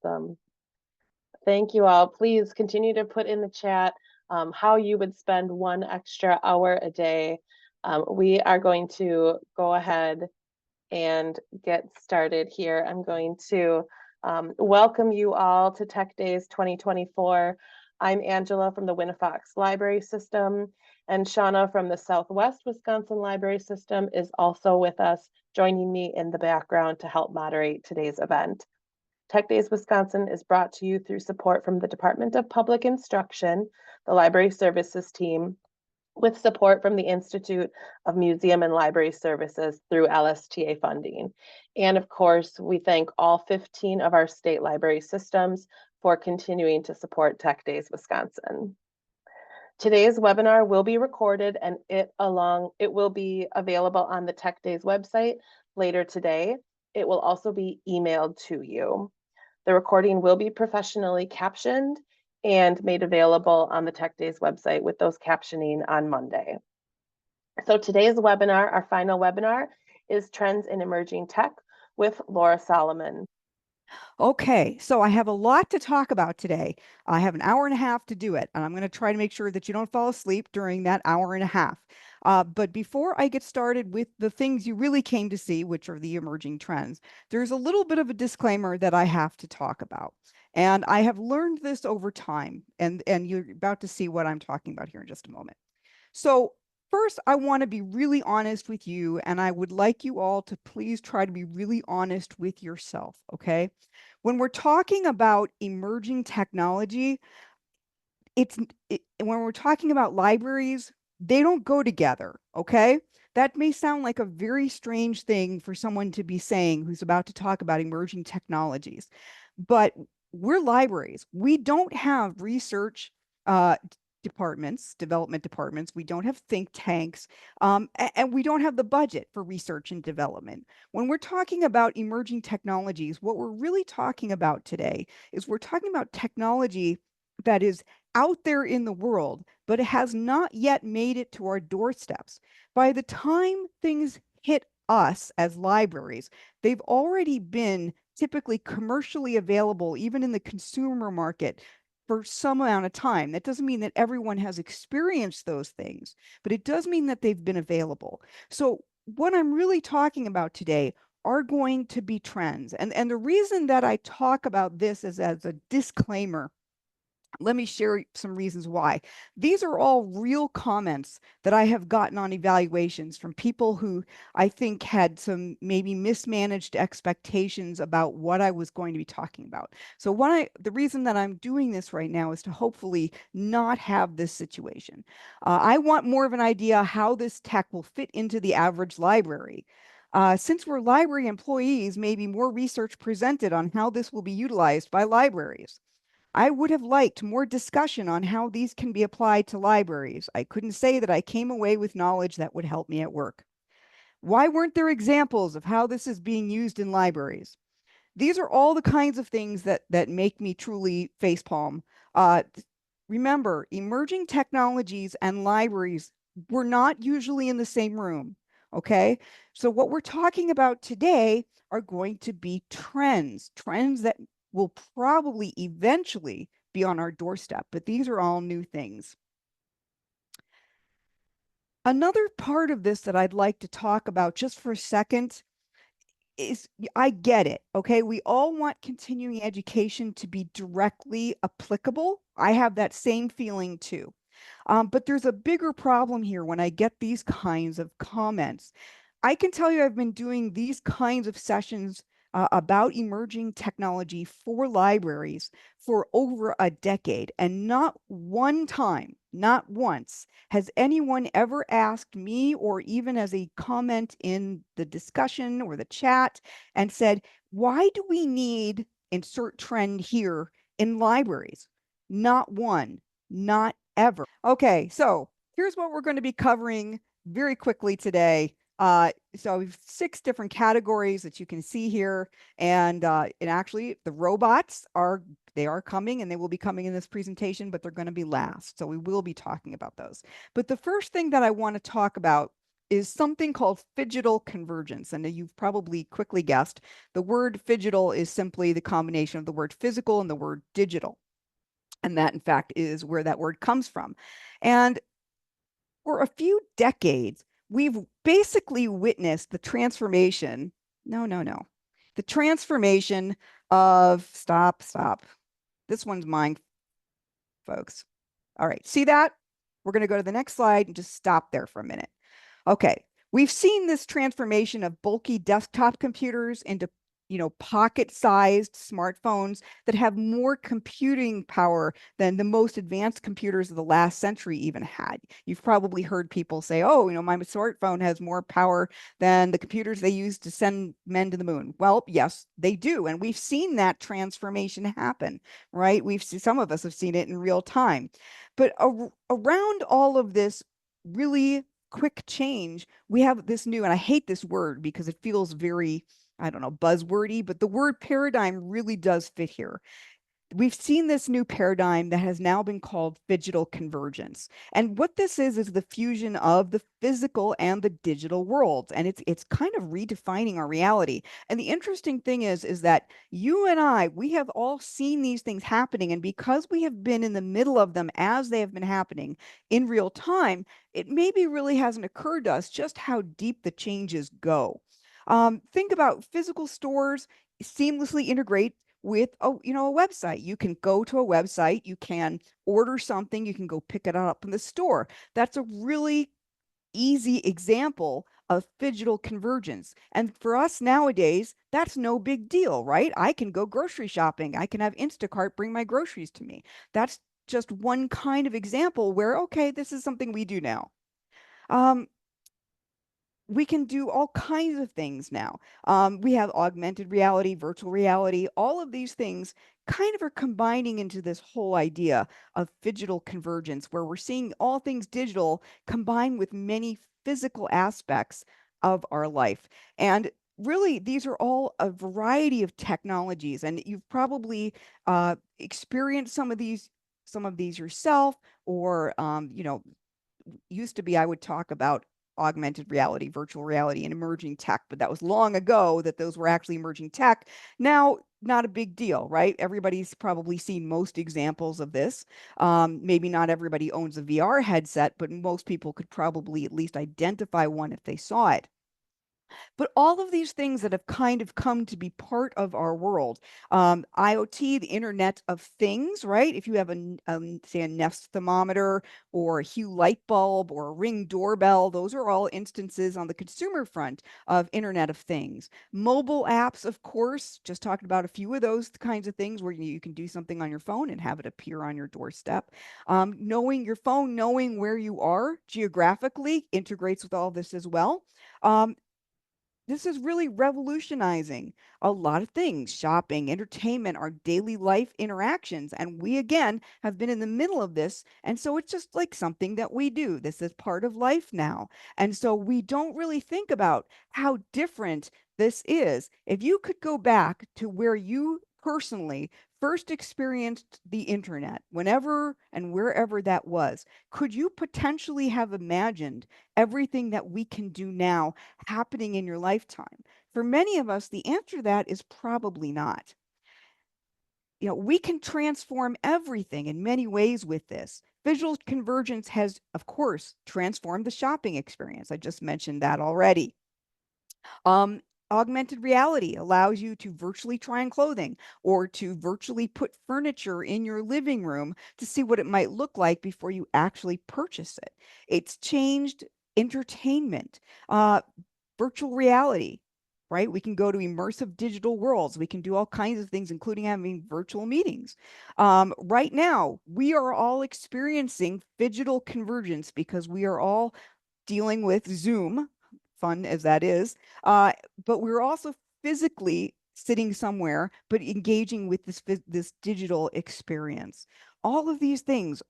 Awesome. Thank you all. Please continue to put in the chat how you would spend 1 extra hour a day. We are going to go ahead and get started here. I'm going to welcome you all to Tech Days 2024. I'm Angela from the Winnifox Library System, and Shauna from the Southwest Wisconsin Library System is also with us, joining me in the background to help moderate today's event. Tech Days Wisconsin is brought to you through support from the Department of Public Instruction, the Library Services team, with support from the Institute of Museum and Library Services through LSTA funding. And of course, we thank all 15 of our state library systems for continuing to support Tech Days Wisconsin. Today's webinar will be recorded and it will be available on the Tech Days website later today. It will also be emailed to you. The recording will be professionally captioned and made available on the Tech Days website with those captioning on Monday. So today's webinar, our final webinar, is Trends in Emerging Tech with Laura Solomon. Okay, so I have a lot to talk about today. I have an hour and a half to do it, and I'm going to try to make sure that you don't fall asleep during that hour and a half. But before I get started with the things you really came to see, which are the emerging trends, there's a little bit of a disclaimer that I have to talk about. And I have learned this over time, and you're about to see what I'm talking about here in just a moment. So first, I want to be really honest with you, and I would like you all to please try to be really honest with yourself, okay? When we're talking about emerging technology, when we're talking about libraries, they don't go together, okay? That may sound like a very strange thing for someone to be saying who's about to talk about emerging technologies, but we're libraries. We don't have research departments, development departments. We don't have think tanks, and we don't have the budget for research and development. When we're talking about emerging technologies, what we're really talking about today is we're talking about technology that is out there in the world, but it has not yet made it to our doorsteps. By the time things hit us as libraries, they've already been typically commercially available, even in the consumer market, for some amount of time. That doesn't mean that everyone has experienced those things, but it does mean that they've been available. So what I'm really talking about today are going to be trends. And the reason that I talk about this is as a disclaimer. Let me share some reasons why. These are all real comments that I have gotten on evaluations from people who I think had some maybe mismanaged expectations about what I was going to be talking about. So the reason that I'm doing this right now is to hopefully not have this situation. I want more of an idea how this tech will fit into the average library. Since we're library employees, maybe more research presented on how this will be utilized by libraries. I would have liked more discussion on how these can be applied to libraries. I couldn't say that I came away with knowledge that would help me at work. Why weren't there examples of how this is being used in libraries? These are all the kinds of things that make me truly facepalm. Remember, emerging technologies and libraries were not usually in the same room. Okay, so what we're talking about today are going to be trends that will probably eventually be on our doorstep, but these are all new things. Another part of this that I'd like to talk about just for a second is I get it. Okay. We all want continuing education to be directly applicable. I have that same feeling too. But there's a bigger problem here when I get these kinds of comments. I can tell you I've been doing these kinds of sessions about emerging technology for libraries for over a decade, and not one time, not once, has anyone ever asked me, or even as a comment in the discussion or the chat, and said, why do we need insert trend here in libraries? Not one, not ever. Okay, so here's what we're going to be covering very quickly today. So we've 6 different categories that you can see here, and actually the robots are coming, and they will be coming in this presentation, but they're going to be last. So we will be talking about those. But the first thing that I want to talk about is something called phygital convergence. And you've probably quickly guessed the word phygital is simply the combination of the word physical and the word digital. And that, in fact, is where that word comes from. And for a few decades, we've basically witnessed the transformation. No, no, no. The transformation of, stop. This one's mine, folks. All right, see that? We're going to go to the next slide and just stop there for a minute. Okay, we've seen this transformation of bulky desktop computers into pocket-sized smartphones that have more computing power than the most advanced computers of the last century even had. You've probably heard people say, oh, my smartphone has more power than the computers they used to send men to the moon. Well, yes, they do. And we've seen that transformation happen, right? Some of us have seen it in real time. But around all of this really quick change, we have this new, and I hate this word because it feels very, I don't know, buzzwordy, but the word paradigm really does fit here. We've seen this new paradigm that has now been called phygital convergence. And what this is the fusion of the physical and the digital worlds. And it's kind of redefining our reality. And the interesting thing is that you and I, we have all seen these things happening. And because we have been in the middle of them as they have been happening in real time, it maybe really hasn't occurred to us just how deep the changes go. Think about physical stores seamlessly integrate with a website. You can go to a website, you can order something, you can go pick it up in the store. That's a really easy example of phygital convergence. And for us nowadays, that's no big deal, right? I can go grocery shopping. I can have Instacart bring my groceries to me. That's just one kind of example where, okay, this is something we do now. We can do all kinds of things now. We have augmented reality, virtual reality, all of these things kind of are combining into this whole idea of phygital convergence, where we're seeing all things digital combined with many physical aspects of our life. And really, these are all a variety of technologies, and you've probably experienced some of these yourself, or used to be I would talk about augmented reality, virtual reality, and emerging tech, but that was long ago that those were actually emerging tech. Now, not a big deal, right? Everybody's probably seen most examples of this. Maybe not everybody owns a VR headset, but most people could probably at least identify one if they saw it. But all of these things that have kind of come to be part of our world, IoT, the Internet of Things, right? If you have say a Nest thermometer or a Hue light bulb or a Ring doorbell, those are all instances on the consumer front of Internet of Things. Mobile apps, of course, just talking about a few of those kinds of things where you can do something on your phone and have it appear on your doorstep. Knowing your phone, knowing where you are geographically integrates with all this as well. This is really revolutionizing a lot of things: shopping, entertainment, our daily life interactions. And we, again, have been in the middle of this. And so it's just like something that we do. This is part of life now. And so we don't really think about how different this is. If you could go back to where you personally first experienced the internet, whenever and wherever that was, could you potentially have imagined everything that we can do now happening in your lifetime? For many of us, the answer to that is probably not. We can transform everything in many ways with this. Visual convergence has, of course, transformed the shopping experience. I just mentioned that already. Augmented reality allows you to virtually try on clothing or to virtually put furniture in your living room to see what it might look like before you actually purchase it. It's changed entertainment, virtual reality, right? We can go to immersive digital worlds. We can do all kinds of things, including having virtual meetings. Right now, we are all experiencing phygital convergence because we are all dealing with Zoom, fun as that is, but we're also physically sitting somewhere, but engaging with this digital experience. All of these things.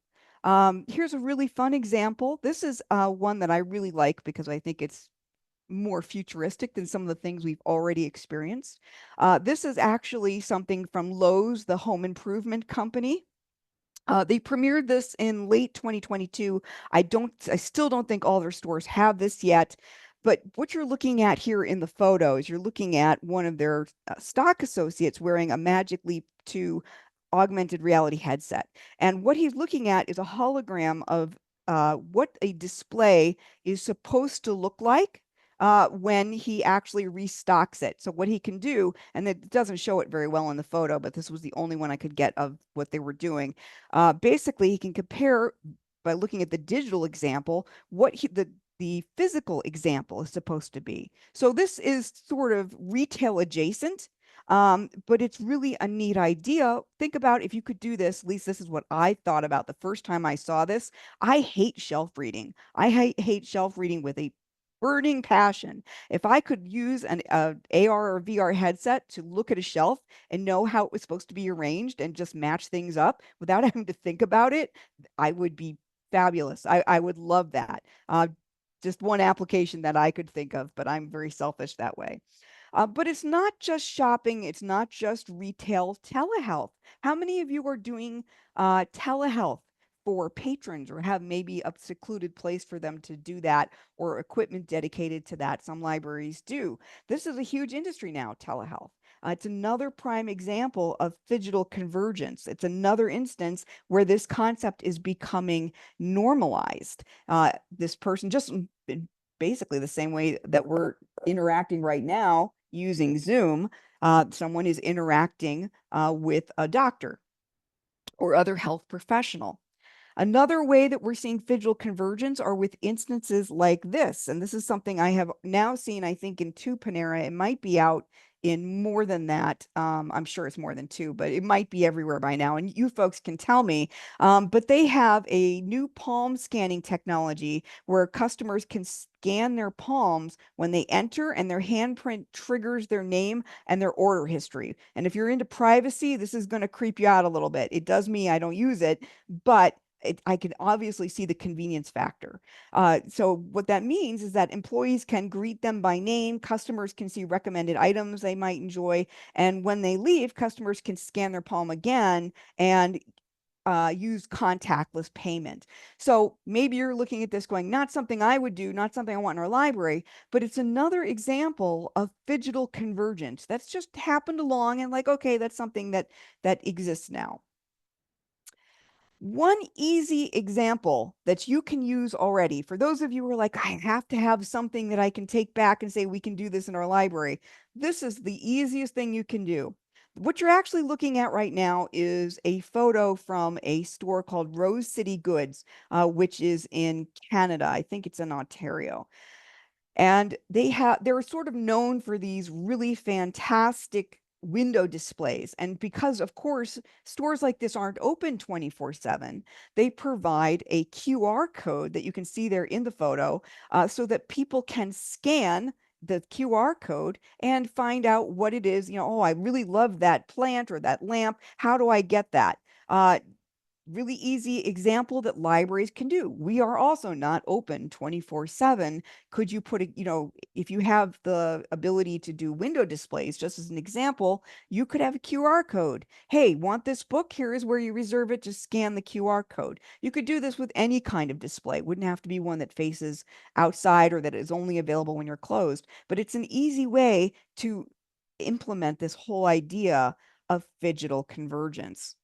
Here's a really fun example. This is one that I really like because I think it's more futuristic than some of the things we've already experienced. This is actually something from Lowe's, the home improvement company. They premiered this in late 2022. I still don't think all their stores have this yet. But what you're looking at here in the photo is you're looking at one of their stock associates wearing a Magic Leap 2 augmented reality headset. And what he's looking at is a hologram of what a display is supposed to look like when he actually restocks it. So what he can do, and it doesn't show it very well in the photo, but this was the only one I could get of what they were doing. Basically, he can compare by looking at the digital example what the physical example is supposed to be. So this is sort of retail adjacent, but it's really a neat idea. Think about if you could do this. At least this is what I thought about the first time I saw this. I hate shelf reading. I hate shelf reading with a burning passion. If I could use an AR or VR headset to look at a shelf and know how it was supposed to be arranged and just match things up without having to think about it, I would be fabulous. I would love that. Just one application that I could think of, but I'm very selfish that way. But it's not just shopping, it's not just retail telehealth. How many of you are doing telehealth for patrons or have maybe a secluded place for them to do that or equipment dedicated to that? Some libraries do. This is a huge industry now, telehealth. It's another prime example of phygital convergence. It's another instance where this concept is becoming normalized. This person just basically the same way that we're interacting right now using Zoom, someone is interacting with a doctor or other health professional. Another way that we're seeing phygital convergence are with instances like this. And this is something I have now seen, I think, in 2 Panera. It might be out in more than that. I'm sure it's more than 2, but it might be everywhere by now. And you folks can tell me. But they have a new palm scanning technology where customers can scan their palms when they enter, and their handprint triggers their name and their order history. And if you're into privacy, this is going to creep you out a little bit. It does me, I don't use it, but I can obviously see the convenience factor. So what that means is that employees can greet them by name, customers can see recommended items they might enjoy, and when they leave, customers can scan their palm again and use contactless payment. So maybe you're looking at this going, not something I would do, not something I want in our library, but it's another example of phygital convergence that's just happened along and like, okay, that's something that exists now. One easy example that you can use already, for those of you who are like, I have to have something that I can take back and say, we can do this in our library. This is the easiest thing you can do. What you're actually looking at right now is a photo from a store called Rose City Goods, which is in Canada. I think it's in Ontario. And they're sort of known for these really fantastic window displays. And because, of course, stores like this aren't open 24/7, they provide a QR code that you can see there in the photo so that people can scan the QR code and find out what it is. Oh, I really love that plant or that lamp. How do I get that? Really easy example that libraries can do. We are also not open 24/7. Could you put if you have the ability to do window displays, just as an example, you could have a QR code. Hey, want this book? Here is where you reserve it. Just scan the QR code. You could do this with any kind of display. It wouldn't have to be one that faces outside or that is only available when you're closed, but it's an easy way to implement this whole idea of phygital convergence.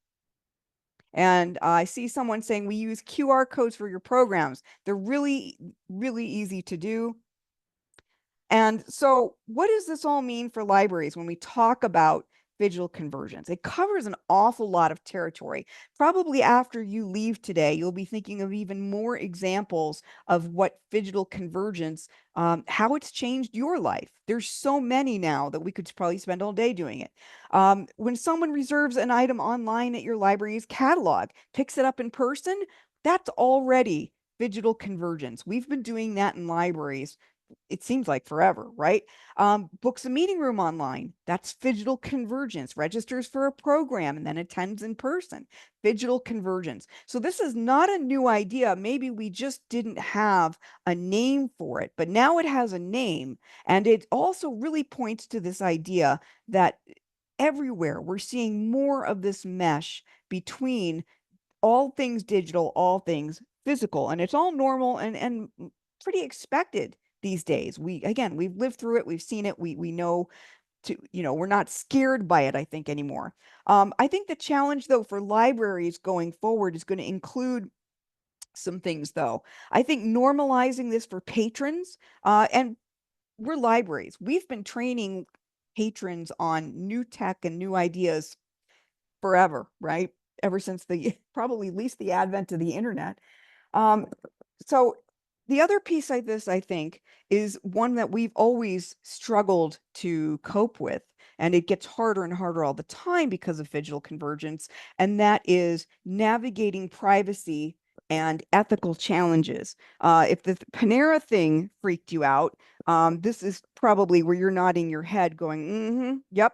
And I see someone saying we use QR codes for your programs. They're really, really easy to do. And so what does this all mean for libraries when we talk about phygital convergence? It covers an awful lot of territory. Probably after you leave today, you'll be thinking of even more examples of what phygital convergence, how it's changed your life. There's so many now that we could probably spend all day doing it. When someone reserves an item online at your library's catalog, picks it up in person, that's already phygital convergence. We've been doing that in libraries, it seems like forever, right? Books a meeting room online. That's phygital convergence. Registers for a program and then attends in person. Phygital convergence. So this is not a new idea. Maybe we just didn't have a name for it, but now it has a name. And it also really points to this idea that everywhere we're seeing more of this mesh between all things digital, all things physical, and it's all normal and pretty expected these days. We've lived through it, we've seen it, we know to, we're not scared by it, I think, anymore. I think the challenge, though, for libraries going forward is going to include some things, though. I think normalizing this for patrons, and we're libraries. We've been training patrons on new tech and new ideas forever, right? Ever since probably at least the advent of the internet. So the other piece of this, I think, is one that we've always struggled to cope with, and it gets harder and harder all the time because of phygital convergence, and that is navigating privacy and ethical challenges. If the Panera thing freaked you out, this is probably where you're nodding your head going, yep.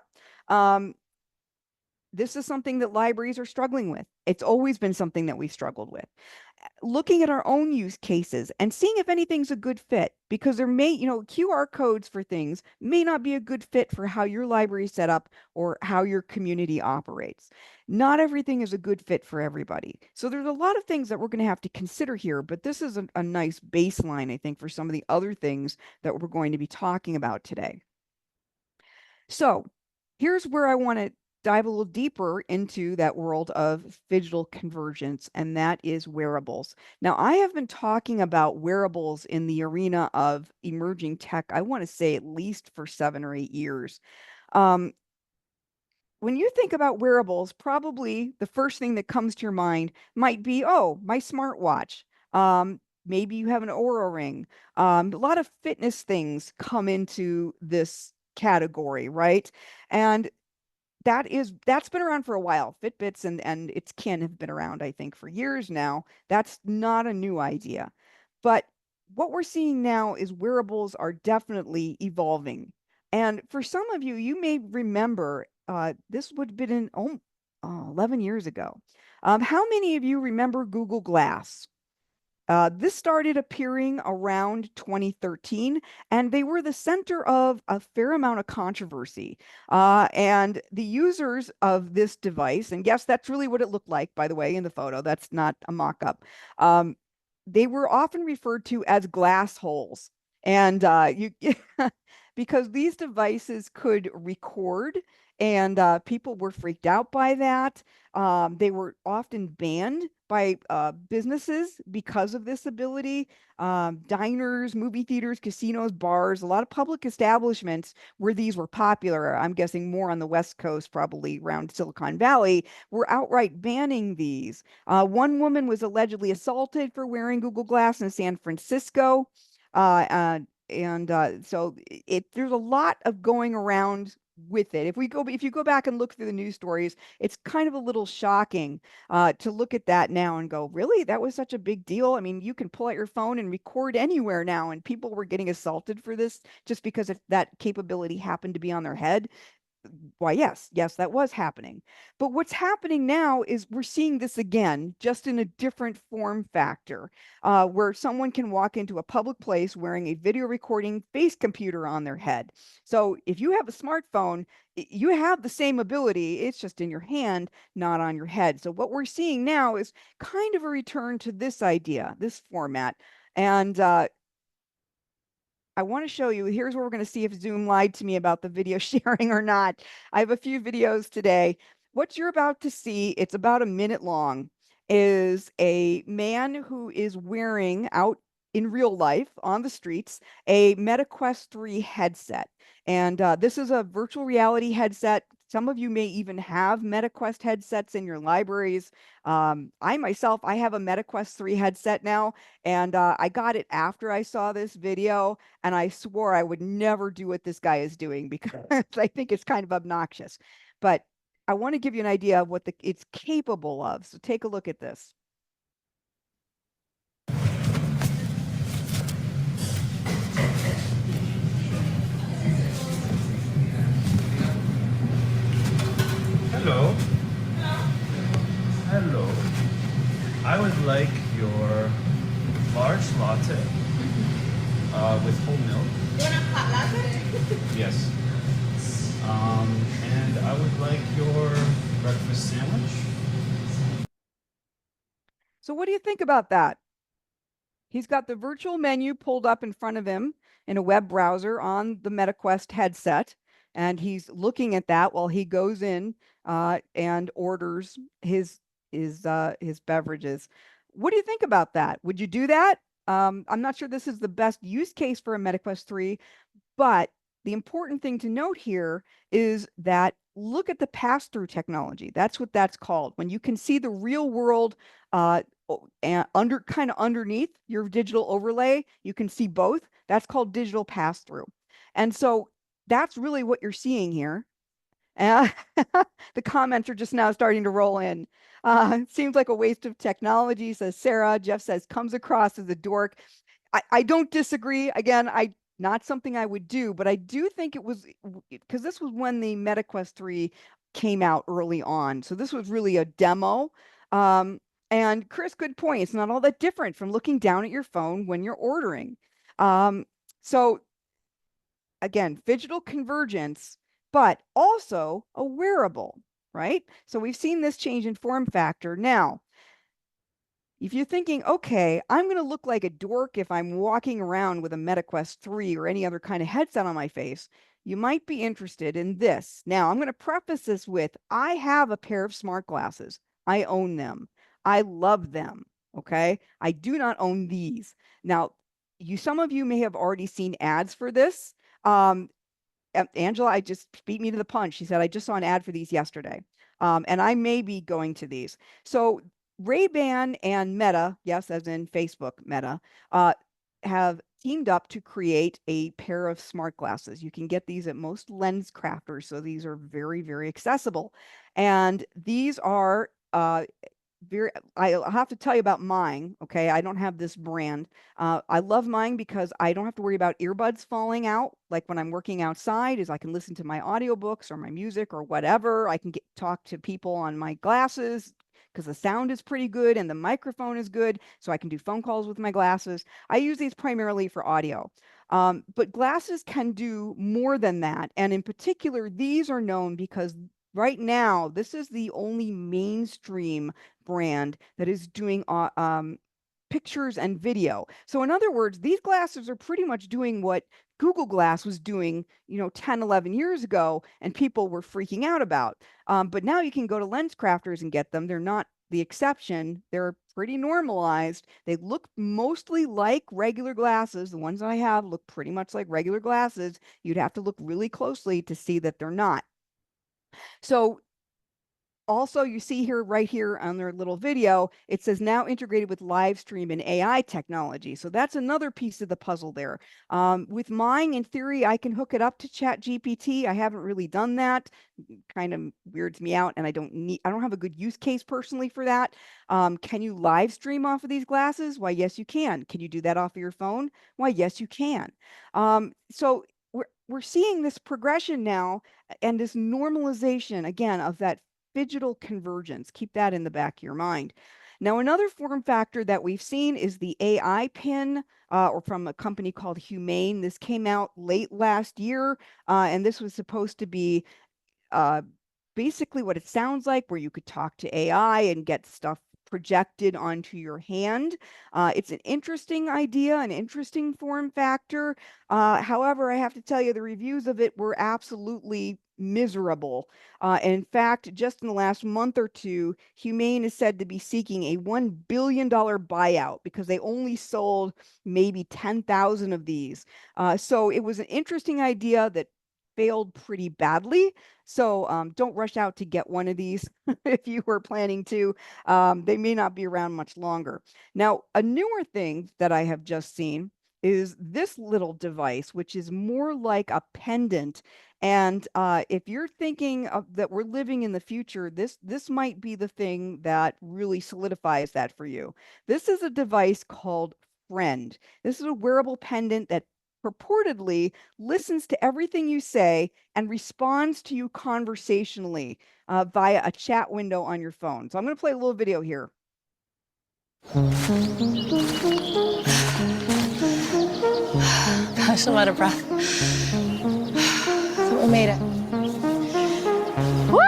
This is something that libraries are struggling with. It's always been something that we've struggled with. Looking at our own use cases and seeing if anything's a good fit, because there may, QR codes for things may not be a good fit for how your library is set up or how your community operates. Not everything is a good fit for everybody. So there's a lot of things that we're going to have to consider here, but this is a nice baseline, I think, for some of the other things that we're going to be talking about today. So here's where I want to dive a little deeper into that world of phygital convergence, and that is wearables. Now, I have been talking about wearables in the arena of emerging tech, I want to say at least for 7 or 8 years. When you think about wearables, probably the first thing that comes to your mind might be, oh, my smartwatch. Maybe you have an Oura Ring. A lot of fitness things come into this category, right? And that's been around for a while. Fitbits and its kin have been around, I think, for years now. That's not a new idea. But what we're seeing now is wearables are definitely evolving. And for some of you, you may remember this would have been 11 years ago. How many of you remember Google Glass? This started appearing around 2013, and they were the center of a fair amount of controversy. And the users of this device, and yes, that's really what it looked like, by the way, in the photo. That's not a mock-up. They were often referred to as glass holes. And because these devices could record, and people were freaked out by that. They were often banned by businesses because of this ability. Diners, movie theaters, casinos, bars, a lot of public establishments where these were popular, I'm guessing more on the West Coast, probably around Silicon Valley, were outright banning these. One woman was allegedly assaulted for wearing Google Glass in San Francisco. So there's a lot of going around with it. If you go back and look through the news stories, it's kind of a little shocking to look at that now and go, really, that was such a big deal? I mean, you can pull out your phone and record anywhere now, and people were getting assaulted for this just because if that capability happened to be on their head. Why, yes, that was happening. But what's happening now is we're seeing this again, just in a different form factor, where someone can walk into a public place wearing a video recording face computer on their head. So if you have a smartphone, you have the same ability. It's just in your hand, not on your head. So what we're seeing now is kind of a return to this idea, this format. And I want to show you, here's where we're going to see if Zoom lied to me about the video sharing or not. I have a few videos today. What you're about to see, it's about a minute long, is a man who is wearing out in real life on the streets a MetaQuest 3 headset. And this is a virtual reality headset. Some of you may even have MetaQuest headsets in your libraries. I have a MetaQuest 3 headset now, and I got it after I saw this video, and I swore I would never do what this guy is doing because I think it's kind of obnoxious. But I want to give you an idea of what it's capable of. So take a look at this. Hello. Hello. I would like your large latte with whole milk. You want a hot latte? Yes. And I would like your breakfast sandwich. So what do you think about that? He's got the virtual menu pulled up in front of him in a web browser on the MetaQuest headset, and he's looking at that while he goes in and orders his beverages. What do you think about that? Would you do that? I'm not sure this is the best use case for a MetaQuest 3, but the important thing to note here is that look at the pass-through technology. That's what that's called. When you can see the real world and underneath your digital overlay, you can see both. That's called digital pass-through. And so that's really what you're seeing here. The comments are just now starting to roll in. Seems like a waste of technology, says Sarah. Jeff says, comes across as a dork. I don't disagree. Again, not something I would do, but I do think it was, because this was when the MetaQuest 3 came out early on. So this was really a demo. And Chris, good point. It's not all that different from looking down at your phone when you're ordering. So again, phygital convergence, but also a wearable, right? So we've seen this change in form factor. Now, if you're thinking, okay, I'm going to look like a dork if I'm walking around with a MetaQuest 3 or any other kind of headset on my face, you might be interested in this. Now, I'm going to preface this with, I have a pair of smart glasses. I own them. I love them, okay? I do not own these. Now, some of you may have already seen ads for this. Angela, I just beat me to the punch. She said, I just saw an ad for these yesterday. And I may be going to these. So Ray-Ban and Meta, yes, as in Facebook Meta, have teamed up to create a pair of smart glasses. You can get these at most lens crafters. So these are very, very accessible. And these are I'll have to tell you about mine. Okay. I don't have this brand. I love mine because I don't have to worry about earbuds falling out. Like when I'm working outside, is I can listen to my audiobooks or my music or whatever. I can talk to people on my glasses because the sound is pretty good and the microphone is good. So I can do phone calls with my glasses. I use these primarily for audio. But glasses can do more than that. And in particular, these are known because right now, this is the only mainstream brand that is doing pictures and video. So in other words, these glasses are pretty much doing what Google Glass was doing, 10, 11 years ago, and people were freaking out about. But now you can go to lens crafters and get them. They're not the exception. They're pretty normalized. They look mostly like regular glasses. The ones that I have look pretty much like regular glasses. You'd have to look really closely to see that they're not. So also, you see here, right here on their little video, it says now integrated with live stream and AI technology. So that's another piece of the puzzle there. With mine, in theory, I can hook it up to ChatGPT. I haven't really done that. Kind of weirds me out, and I don't have a good use case personally for that. Can you live stream off of these glasses? Why, yes, you can. Can you do that off of your phone? Why, yes, you can. So we're seeing this progression now and this normalization, again, of that phygital convergence. Keep that in the back of your mind. Now, another form factor that we've seen is the AI pin, or from a company called Humane. This came out late last year, and this was supposed to be basically what it sounds like, where you could talk to AI and get stuff projected onto your hand. It's an interesting idea, an interesting form factor. However, I have to tell you, the reviews of it were absolutely miserable. And in fact, just in the last month or two, Humane is said to be seeking a $1 billion buyout because they only sold maybe 10,000 of these. So it was an interesting idea that failed pretty badly. So don't rush out to get one of these if you were planning to. They may not be around much longer. Now, a newer thing that I have just seen is this little device, which is more like a pendant. And if you're thinking that we're living in the future, this might be the thing that really solidifies that for you. This is a device called Friend. This is a wearable pendant that purportedly listens to everything you say and responds to you conversationally via a chat window on your phone. So I'm going to play a little video here. Gosh, I'm out of breath. So we made it. Woo!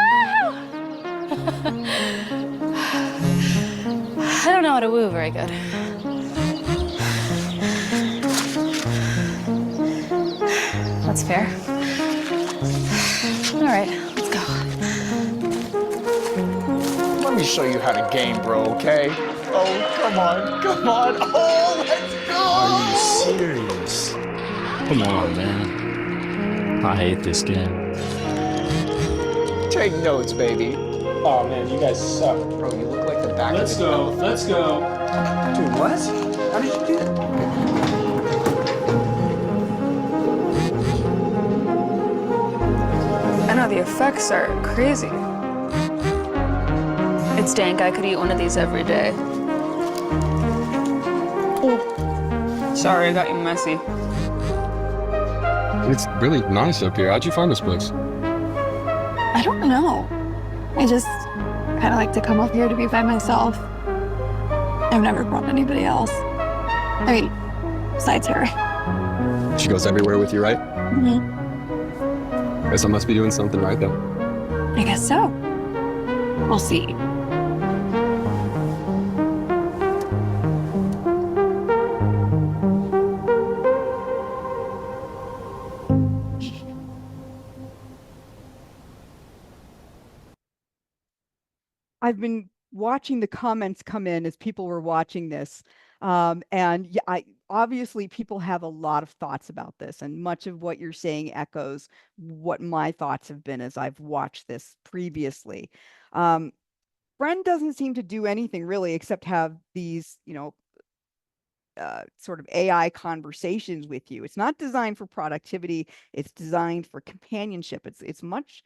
I don't don't know how to woo very good. That's fair. All right, let's go. Let me show you how to game, bro, okay? Oh, come on, come on. Oh, let's go! Are you serious? Come on, man. I hate this game. Take notes, baby. Oh man, you guys suck. Bro, you look like the back Let's of the go. Let's go. Dude, what? How did you do that? I know the effects are crazy. It's dank. I could eat one of these every day. Sorry, I got you messy. It's really nice up here. How'd you find this place? I don't know. I just kind of like to come up here to be by myself. I've never brought anybody else. I mean, besides her. She goes everywhere with you, right? Mhm. Guess I must be doing something right then. I guess so. We'll see. I've been watching the comments come in as people were watching this. And yeah, obviously people have a lot of thoughts about this, and much of what you're saying echoes what my thoughts have been as I've watched this previously. Friend doesn't seem to do anything really except have these, sort of AI conversations with you. It's not designed for productivity. It's designed for companionship. It's much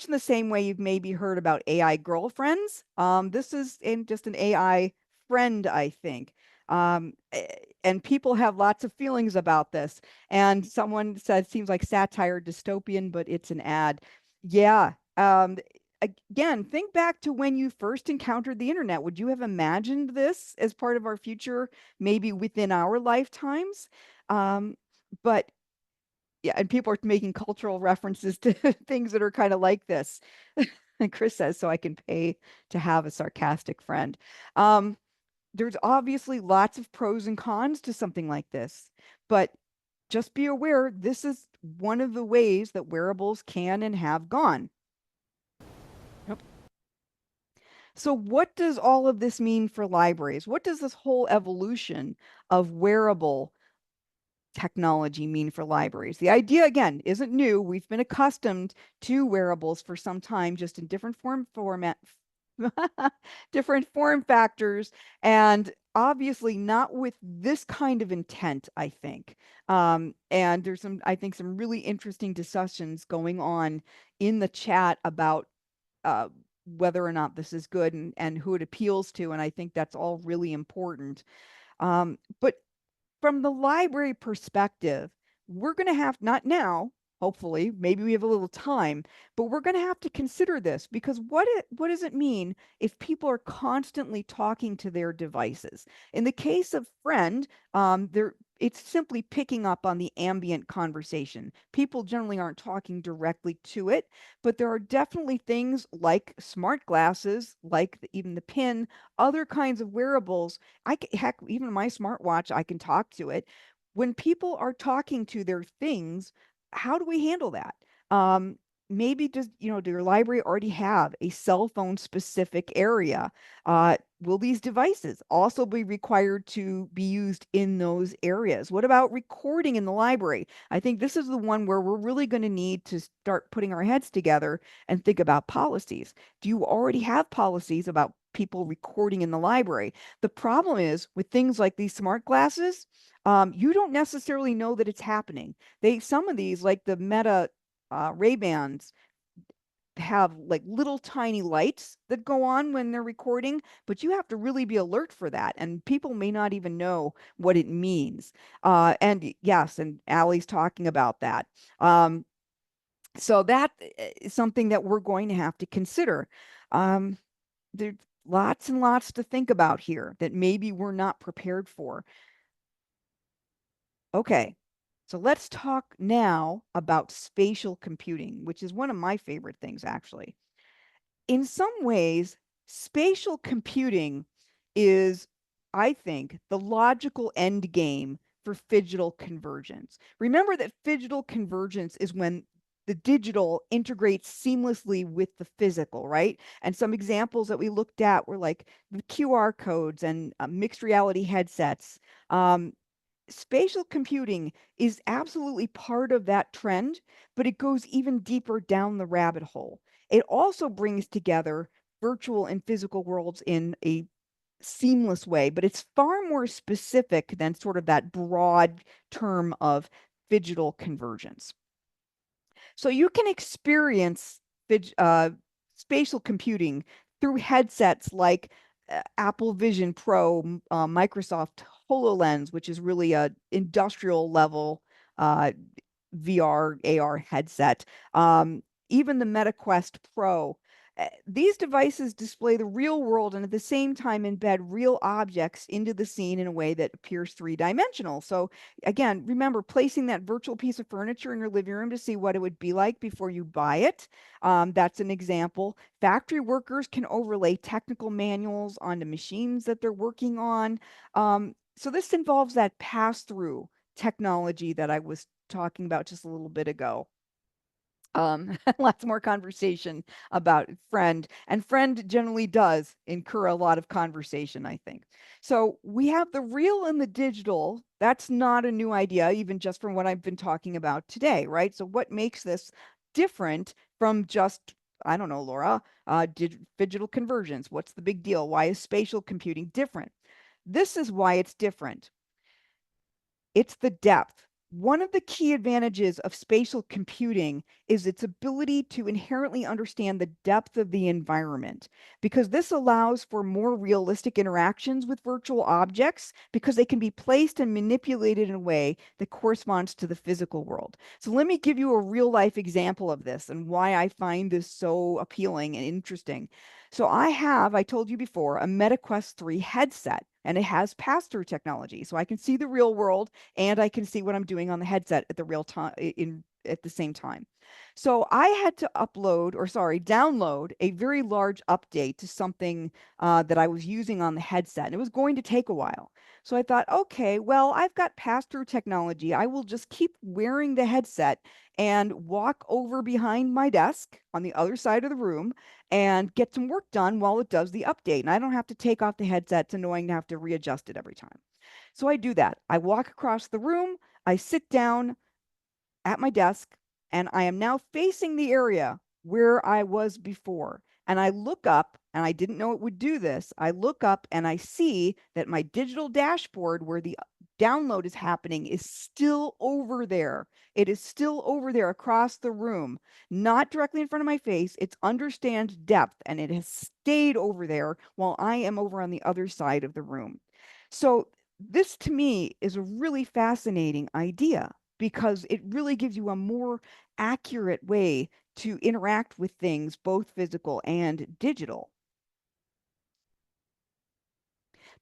in the same way you've maybe heard about AI girlfriends. This is just an AI friend, I think. And people have lots of feelings about this. And someone said, seems like satire, dystopian, but it's an ad. Yeah. Again, think back to when you first encountered the internet. Would you have imagined this as part of our future, maybe within our lifetimes? But yeah, and people are making cultural references to things that are kind of like this. And Chris says, so I can pay to have a sarcastic friend. There's obviously lots of pros and cons to something like this, but just be aware, this is one of the ways that wearables can and have gone. Yep. So what does all of this mean for libraries? What does this whole evolution of wearable technology mean for libraries? The idea, again, isn't new. We've been accustomed to wearables for some time, just in different different form factors, and obviously not with this kind of intent, I think. And there's I think some really interesting discussions going on in the chat about whether or not this is good and who it appeals to. And I think that's all really important. But from the library perspective, we're going to have, not now, hopefully, maybe we have a little time, but we're going to have to consider this, because what does it mean if people are constantly talking to their devices? In the case of Friend, it's simply picking up on the ambient conversation. People generally aren't talking directly to it, but there are definitely things like smart glasses, like even the pin, other kinds of wearables. Heck, even my smartwatch, I can talk to it. When people are talking to their things, how do we handle that? Maybe just, do your library already have a cell phone specific area? Will these devices also be required to be used in those areas? What about recording in the library? I think this is the one where we're really going to need to start putting our heads together and think about policies. Do you already have policies about people recording in the library? The problem is with things like these smart glasses, you don't necessarily know that it's happening. Some of these, like the Meta Ray-Bans, have like little tiny lights that go on when they're recording, but you have to really be alert for that, and people may not even know what it means. And yes, and Allie's talking about that. So that is something that we're going to have to consider. There's lots and lots to think about here that maybe we're not prepared for. Okay, so let's talk now about spatial computing, which is one of my favorite things, actually. In some ways, spatial computing is, I think, the logical end game for phygital convergence. Remember that phygital convergence is when the digital integrates seamlessly with the physical, right? And some examples that we looked at were like the QR codes and mixed reality headsets. Spatial computing is absolutely part of that trend, but it goes even deeper down the rabbit hole. It also brings together virtual and physical worlds in a seamless way, but it's far more specific than sort of that broad term of phygital convergence. So you can experience spatial computing through headsets like Apple Vision Pro, Microsoft HoloLens, which is really a industrial level VR, AR headset. Even the MetaQuest Pro. These devices display the real world and at the same time embed real objects into the scene in a way that appears three-dimensional. So again, remember placing that virtual piece of furniture in your living room to see what it would be like before you buy it. That's an example. Factory workers can overlay technical manuals onto machines that they're working on. So this involves that pass-through technology that I was talking about just a little bit ago. Lots more conversation about friend, and friend generally does incur a lot of conversation, I think. So we have the real and the digital. That's not a new idea, even just from what I've been talking about today, right? So what makes this different from just, I don't know, Laura, digital convergence? What's the big deal? Why is spatial computing different? This is why it's different. It's the depth. One of the key advantages of spatial computing is its ability to inherently understand the depth of the environment, because this allows for more realistic interactions with virtual objects because they can be placed and manipulated in a way that corresponds to the physical world. So let me give you a real life example of this and why I find this so appealing and interesting. So I told you before, a MetaQuest 3 headset, and it has pass-through technology. So I can see the real world and I can see what I'm doing on the headset at the real time at the same time. So I had to download a very large update to something that I was using on the headset, and it was going to take a while. So I thought, okay, well, I've got pass-through technology. I will just keep wearing the headset and walk over behind my desk on the other side of the room and get some work done while it does the update. And I don't have to take off the headset to knowing to have to readjust it every time. So I do that. I walk across the room, I sit down at my desk, and I am now facing the area where I was before. And I look up, and I didn't know it would do this. I look up and I see that my digital dashboard where the download is happening is still over there. It is still over there across the room, not directly in front of my face. It's understand depth, and it has stayed over there while I am over on the other side of the room. So this to me is a really fascinating idea because it really gives you a more accurate way to interact with things, both physical and digital.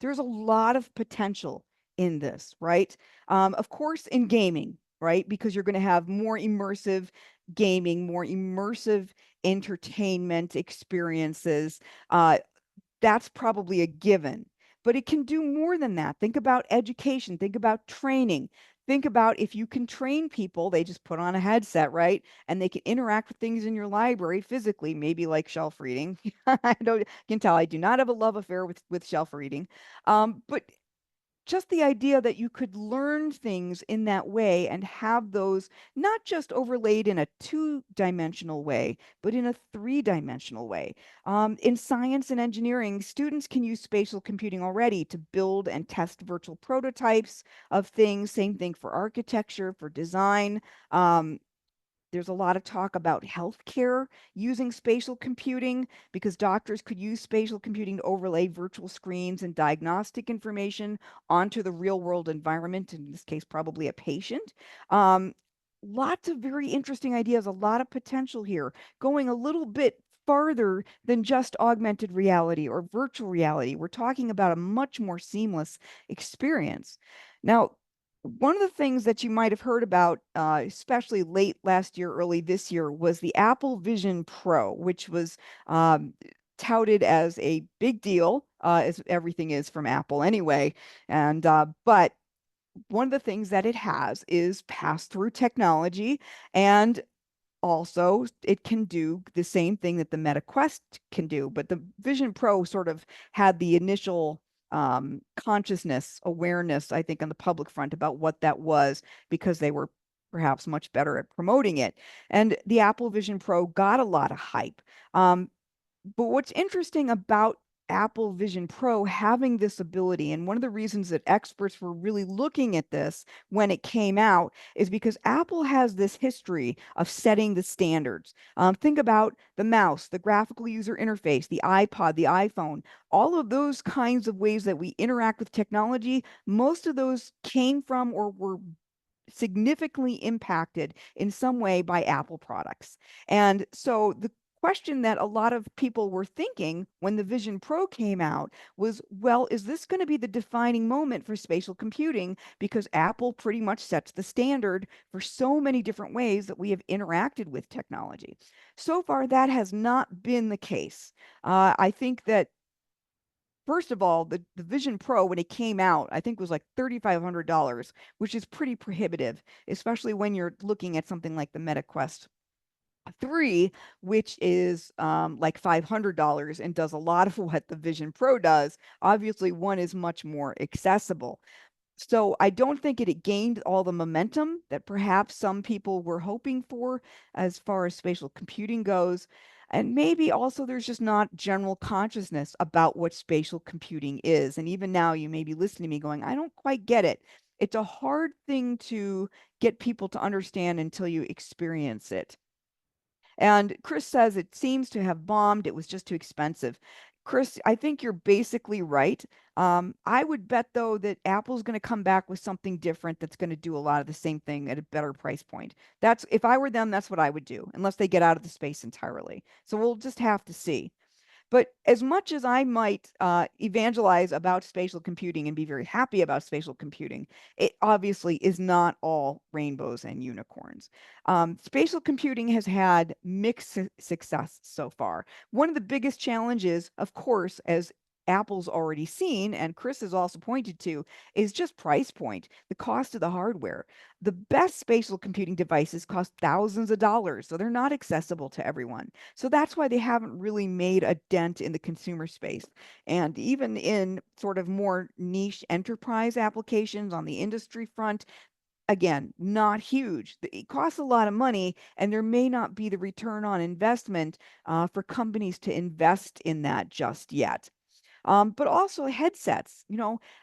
There's a lot of potential in this, right? Of course, in gaming, right? Because you're going to have more immersive gaming, more immersive entertainment experiences. That's probably a given, but it can do more than that. Think about education, think about training. Think about if you can train people, they just put on a headset, right? And they can interact with things in your library physically, maybe like shelf reading. You can tell I do not have a love affair with shelf reading. But just the idea that you could learn things in that way and have those not just overlaid in a two-dimensional way, but in a three-dimensional way. In science and engineering, students can use spatial computing already to build and test virtual prototypes of things. Same thing for architecture, for design. There's a lot of talk about healthcare using spatial computing because doctors could use spatial computing to overlay virtual screens and diagnostic information onto the real world environment, in this case, probably a patient. Lots of very interesting ideas, a lot of potential here, going a little bit farther than just augmented reality or virtual reality. We're talking about a much more seamless experience. Now, one of the things that you might have heard about, especially late last year, early this year, was the Apple Vision Pro, which was touted as a big deal as everything is from Apple anyway. And but one of the things that it has is pass-through technology, and also it can do the same thing that the Meta Quest can do. But the Vision Pro sort of had the initial consciousness, awareness, I think, on the public front about what that was, because they were perhaps much better at promoting it. And the Apple Vision Pro got a lot of hype. But what's interesting about Apple Vision Pro having this ability, and one of the reasons that experts were really looking at this when it came out, is because Apple has this history of setting the standards. Think about the mouse, the graphical user interface, the iPod, the iPhone, all of those kinds of ways that we interact with technology. Most of those came from or were significantly impacted in some way by Apple products. And so the question that a lot of people were thinking when the Vision Pro came out was, well, is this going to be the defining moment for spatial computing? Because Apple pretty much sets the standard for so many different ways that we have interacted with technology. So far, that has not been the case. I think that, first of all, the Vision Pro, when it came out, I think was like $3,500, which is pretty prohibitive, especially when you're looking at something like the Meta Quest 3, which is like $500 and does a lot of what the Vision Pro does. Obviously, one is much more accessible. So I don't think it gained all the momentum that perhaps some people were hoping for as far as spatial computing goes. And maybe also there's just not general consciousness about what spatial computing is. And even now you may be listening to me going, I don't quite get it. It's a hard thing to get people to understand until you experience it. And Chris says it seems to have bombed. It was just too expensive. Chris, I think you're basically right. I would bet, though, that Apple's going to come back with something different that's going to do a lot of the same thing at a better price point. That's, if I were them, that's what I would do, unless they get out of the space entirely. So we'll just have to see. But as much as I might evangelize about spatial computing and be very happy about spatial computing, it obviously is not all rainbows and unicorns. Spatial computing has had mixed success so far. One of the biggest challenges, of course, as Apple's already seen, and Chris has also pointed to, is just price point, the cost of the hardware. The best spatial computing devices cost thousands of dollars, so they're not accessible to everyone. So that's why they haven't really made a dent in the consumer space. And even in sort of more niche enterprise applications on the industry front, again, not huge. It costs a lot of money, and there may not be the return on investment for companies to invest in that just yet. But also headsets.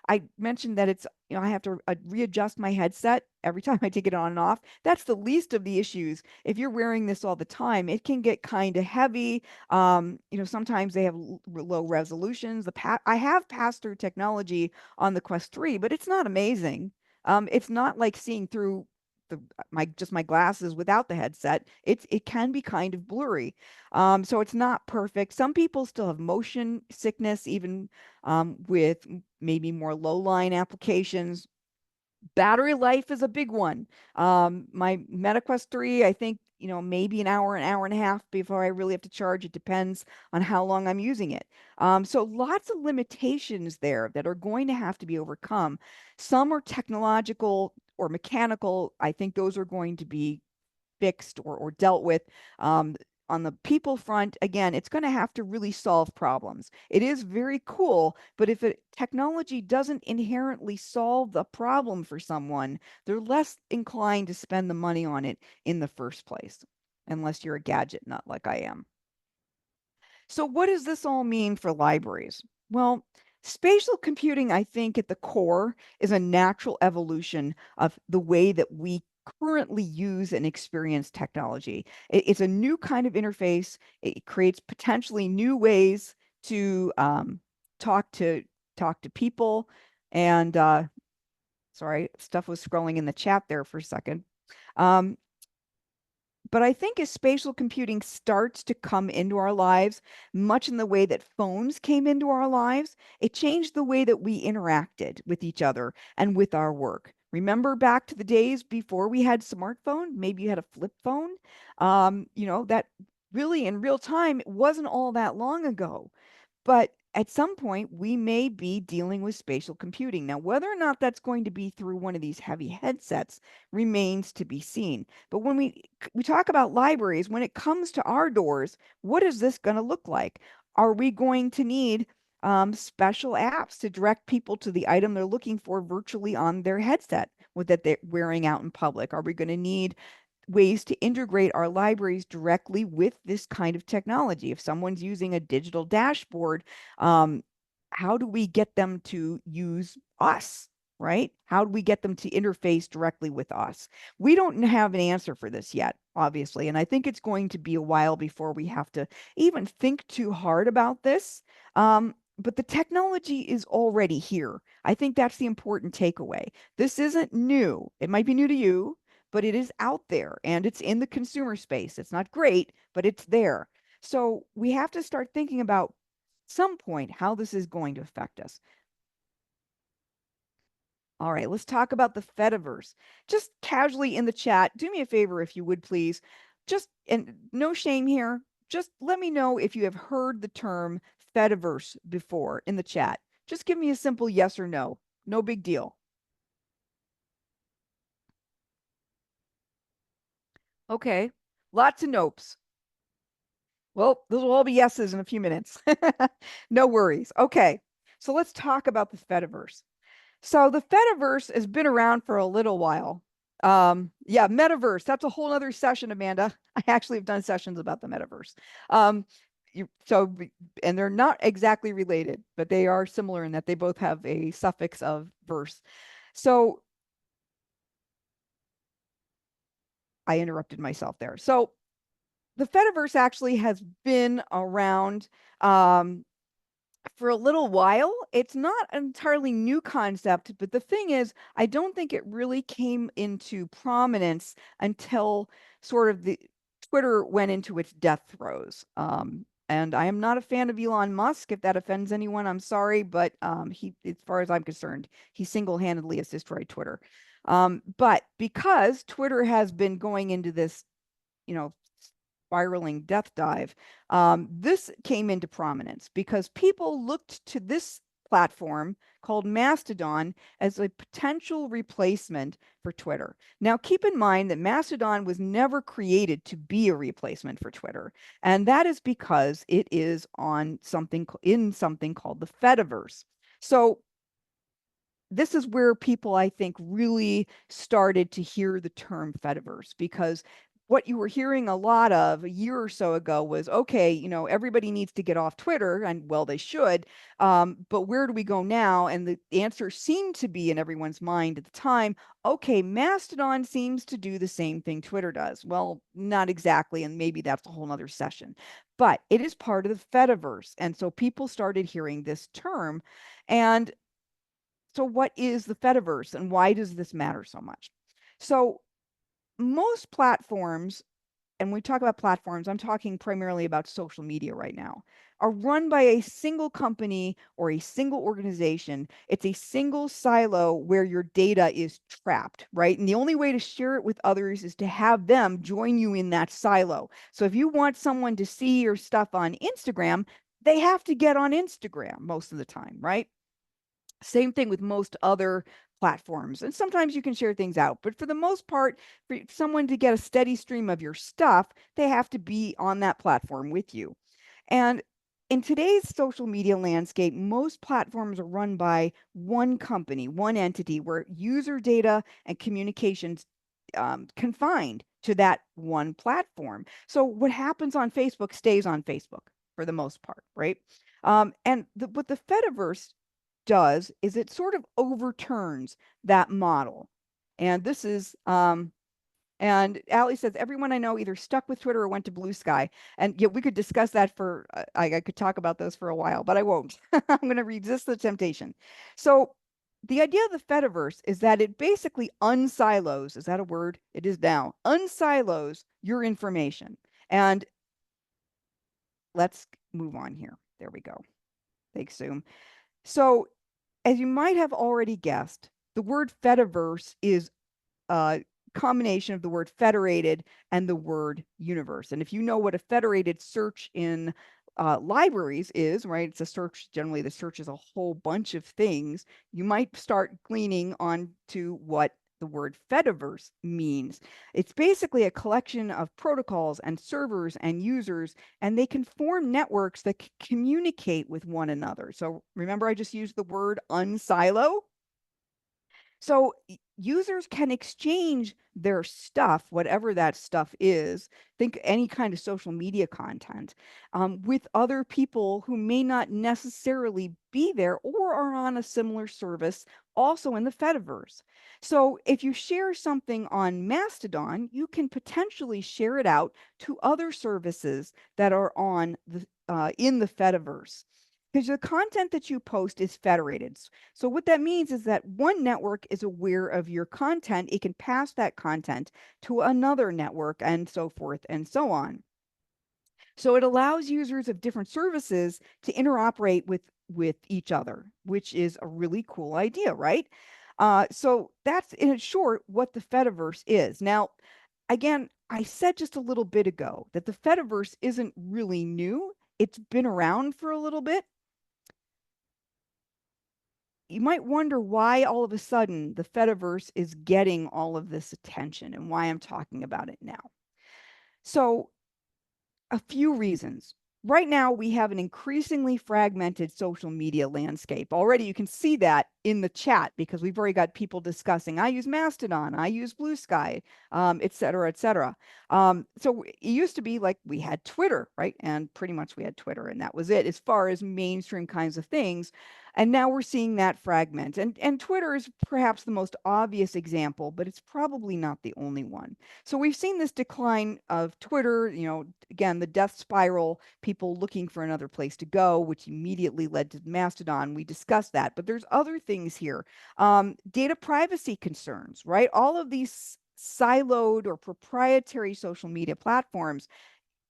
I mentioned that it's, I have to readjust my headset every time I take it on and off. That's the least of the issues. If you're wearing this all the time, it can get kind of heavy. Sometimes they have low resolutions. I have pass-through technology on the Quest 3, but it's not amazing. It's not like seeing through my glasses without the headset. It can be kind of blurry. So it's not perfect. Some people still have motion sickness, even with maybe more low line applications. Battery life is a big one. My Meta Quest 3, I think, maybe an hour and a half before I really have to charge. It depends on how long I'm using it. So lots of limitations there that are going to have to be overcome. Some are technological or mechanical. I think those are going to be fixed or dealt with. On the people front, again, it's going to have to really solve problems. It is very cool, but if technology doesn't inherently solve the problem for someone, they're less inclined to spend the money on it in the first place, unless you're a gadget nut like I am. So what does this all mean for libraries? Well, spatial computing, I think, at the core is a natural evolution of the way that we currently use and experience technology. It's a new kind of interface. It creates potentially new ways to talk to people. And sorry, stuff was scrolling in the chat there for a second. But I think as spatial computing starts to come into our lives, much in the way that phones came into our lives, it changed the way that we interacted with each other and with our work. Remember back to the days before we had smartphone? Maybe you had a flip phone. That really in real time, it wasn't all that long ago. But at some point we may be dealing with spatial computing. Now, whether or not that's going to be through one of these heavy headsets remains to be seen. But when we talk about libraries, when it comes to our doors, what is this going to look like? Are we going to need special apps to direct people to the item they're looking for virtually on their headset that they're wearing out in public? Are we going to need ways to integrate our libraries directly with this kind of technology? If someone's using a digital dashboard, how do we get them to use us, right? How do we get them to interface directly with us? We don't have an answer for this yet, obviously, and I think it's going to be a while before we have to even think too hard about this. But the technology is already here. I think that's the important takeaway. This isn't new. It might be new to you, but it is out there and it's in the consumer space. It's not great, but it's there. So we have to start thinking about some point how this is going to affect us. All right, let's talk about the Fediverse. Just casually in the chat, do me a favor if you would please. Just, and no shame here, just let me know if you have heard the term Fediverse before in the chat. Just give me a simple yes or no. No big deal. Okay, lots of nopes. Well, those will all be yeses in a few minutes. No worries. Okay, so let's talk about the Fediverse. So the Fediverse has been around for a little while. Yeah, metaverse, that's a whole other session, Amanda. I actually have done sessions about the metaverse. And they're not exactly related, but they are similar in that they both have a suffix of verse. So I interrupted myself there. So the Fediverse actually has been around for a little while. It's not an entirely new concept, but the thing is, I don't think it really came into prominence until sort of the Twitter went into its death throes. And I am not a fan of Elon Musk. If that offends anyone, I'm sorry, but he, as far as I'm concerned, he single-handedly has destroyed Twitter. But because Twitter has been going into this, spiraling death dive, this came into prominence because people looked to this platform called Mastodon as a potential replacement for Twitter. Now, keep in mind that Mastodon was never created to be a replacement for Twitter, and that is because it is on something called the Fediverse. So this is where people, I think, really started to hear the term Fediverse, because what you were hearing a lot of a year or so ago was, okay, everybody needs to get off Twitter, and well, they should, but where do we go now? And the answer seemed to be in everyone's mind at the time, okay, Mastodon seems to do the same thing Twitter does. Well, not exactly, and maybe that's a whole nother session, but it is part of the Fediverse. And so people started hearing this term. And so what is the Fediverse and why does this matter so much? So most platforms, and when we talk about platforms, I'm talking primarily about social media right now, are run by a single company or a single organization. It's a single silo where your data is trapped, right? And the only way to share it with others is to have them join you in that silo. So if you want someone to see your stuff on Instagram, they have to get on Instagram most of the time, right? Same thing with most other platforms. And sometimes you can share things out, but for the most part, for someone to get a steady stream of your stuff, they have to be on that platform with you. And in today's social media landscape, most platforms are run by one company, one entity, where user data and communications confined to that one platform. So what happens on Facebook stays on Facebook for the most part, right? And what the Fediverse does is it sort of overturns that model. And this is, and Allie says, everyone I know either stuck with Twitter or went to Blue Sky. And yeah, we could discuss that for, I could talk about those for a while, but I won't. I'm going to resist the temptation. So the idea of the Fediverse is that it basically unsilos, is that a word? It is now, unsilos your information. And let's move on here. There we go. Thanks, Zoom. So as you might have already guessed, the word Fediverse is a combination of the word federated and the word universe. And if you know what a federated search in libraries is, right? It's a search. Generally, the search is a whole bunch of things. You might start gleaning on to what the word Fediverse means. It's basically a collection of protocols and servers and users, and they can form networks that communicate with one another. So remember, I just used the word unsilo. So users can exchange their stuff, whatever that stuff is, think any kind of social media content, with other people who may not necessarily be there or are on a similar service also in the Fediverse. So if you share something on Mastodon, you can potentially share it out to other services that are on the in the Fediverse. Because the content that you post is federated. So what that means is that one network is aware of your content. It can pass that content to another network and so forth and so on. So it allows users of different services to interoperate with each other, which is a really cool idea, right? So that's in short what the Fediverse is. Now, again, I said just a little bit ago that the Fediverse isn't really new. It's been around for a little bit. You might wonder why all of a sudden the Fediverse is getting all of this attention and why I'm talking about it now. So a few reasons. Right now, we have an increasingly fragmented social media landscape. Already, you can see that in the chat because we've already got people discussing, I use Mastodon, I use Blue Sky, et cetera, et cetera. So it used to be like we had Twitter, right? And pretty much we had Twitter and that was it as far as mainstream kinds of things. And now we're seeing that fragment. And Twitter is perhaps the most obvious example, but it's probably not the only one. So we've seen this decline of Twitter, again, the death spiral, people looking for another place to go, which immediately led to Mastodon. We discussed that, but there's other things here. Data privacy concerns, right? All of these siloed or proprietary social media platforms,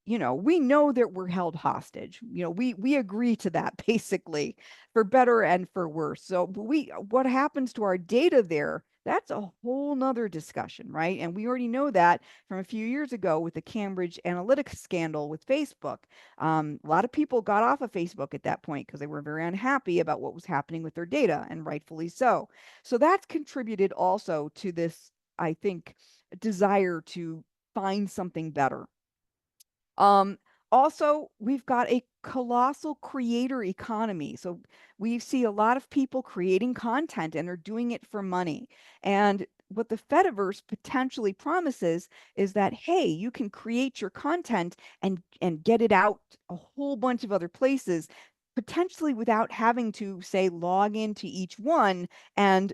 we know that we're held hostage. We agree to that basically, for better and for worse. So what happens to our data there? That's a whole nother discussion, right? And we already know that from a few years ago with the Cambridge Analytica scandal with Facebook. A lot of people got off of Facebook at that point because they were very unhappy about what was happening with their data, and rightfully so. So that's contributed also to this, I think, desire to find something better. Also, we've got a colossal creator economy. So we see a lot of people creating content and they're doing it for money. And what the Fediverse potentially promises is that, hey, you can create your content and get it out a whole bunch of other places, potentially without having to, say, log into each one and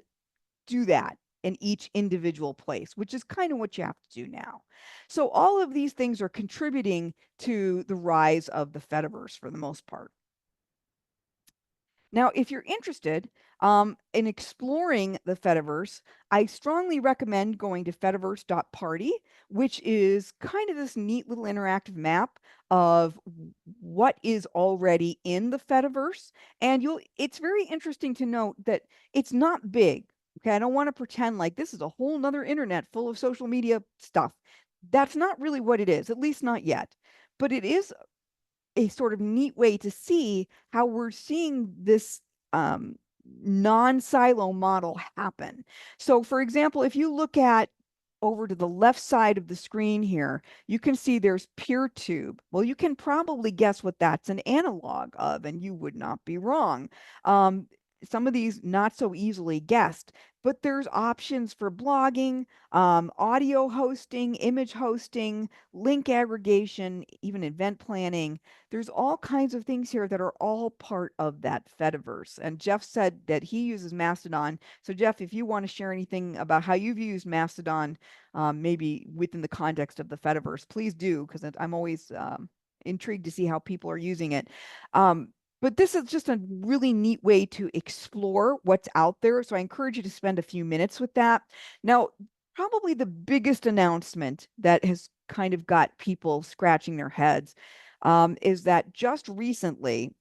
do that in each individual place, which is kind of what you have to do now. So all of these things are contributing to the rise of the Fediverse for the most part. Now, if you're interested in exploring the Fediverse, I strongly recommend going to fediverse.party, which is kind of this neat little interactive map of what is already in the Fediverse. And it's very interesting to note that it's not big. Okay, I don't want to pretend like this is a whole nother internet full of social media stuff. That's not really what it is, at least not yet. But it is a sort of neat way to see how we're seeing this non-silo model happen. So for example, if you look at over to the left side of the screen here, you can see there's PeerTube. Well, you can probably guess what that's an analog of, and you would not be wrong. Some of these not so easily guessed, but there's options for blogging, audio hosting, image hosting, link aggregation, even event planning. There's all kinds of things here that are all part of that Fediverse. And Jeff said that he uses Mastodon. So Jeff, if you want to share anything about how you've used Mastodon, maybe within the context of the Fediverse, please do, because I'm always intrigued to see how people are using it. But this is just a really neat way to explore what's out there. So I encourage you to spend a few minutes with that. Now, probably the biggest announcement that has kind of got people scratching their heads is that just recently,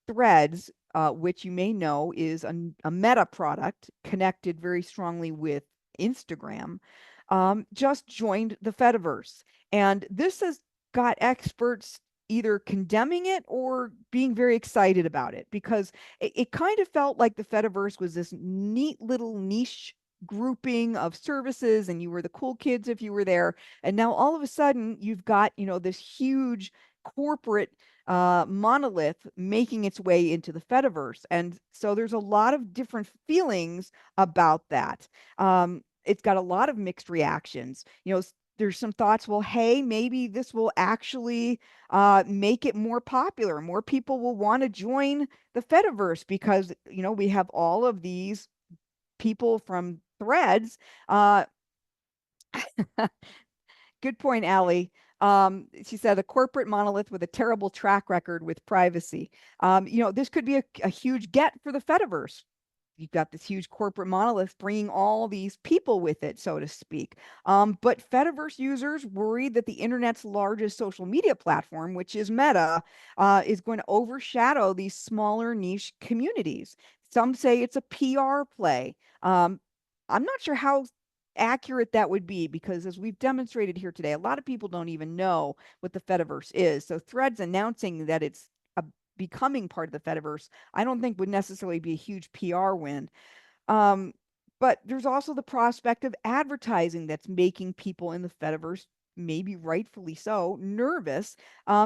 Threads, which you may know is a Meta product connected very strongly with Instagram, just joined the Fediverse. And this has got experts either condemning it or being very excited about it, because it kind of felt like the Fediverse was this neat little niche grouping of services, and you were the cool kids if you were there. And now all of a sudden you've got, this huge corporate monolith making its way into the Fediverse. And so there's a lot of different feelings about that. It's got a lot of mixed reactions. There's some thoughts, well, hey, maybe this will actually make it more popular. More people will want to join the Fediverse because, we have all of these people from Threads. Good point, Allie. She said a corporate monolith with a terrible track record with privacy. This could be a huge get for the Fediverse. You've got this huge corporate monolith bringing all these people with it, so to speak. But Fediverse users worry that the internet's largest social media platform, which is Meta, is going to overshadow these smaller niche communities. Some say it's a PR play. I'm not sure how accurate that would be, because as we've demonstrated here today, a lot of people don't even know what the Fediverse is. So Threads announcing that it's becoming part of the Fediverse, I don't think would necessarily be a huge PR win. But there's also the prospect of advertising that's making people in the Fediverse, maybe rightfully so, nervous,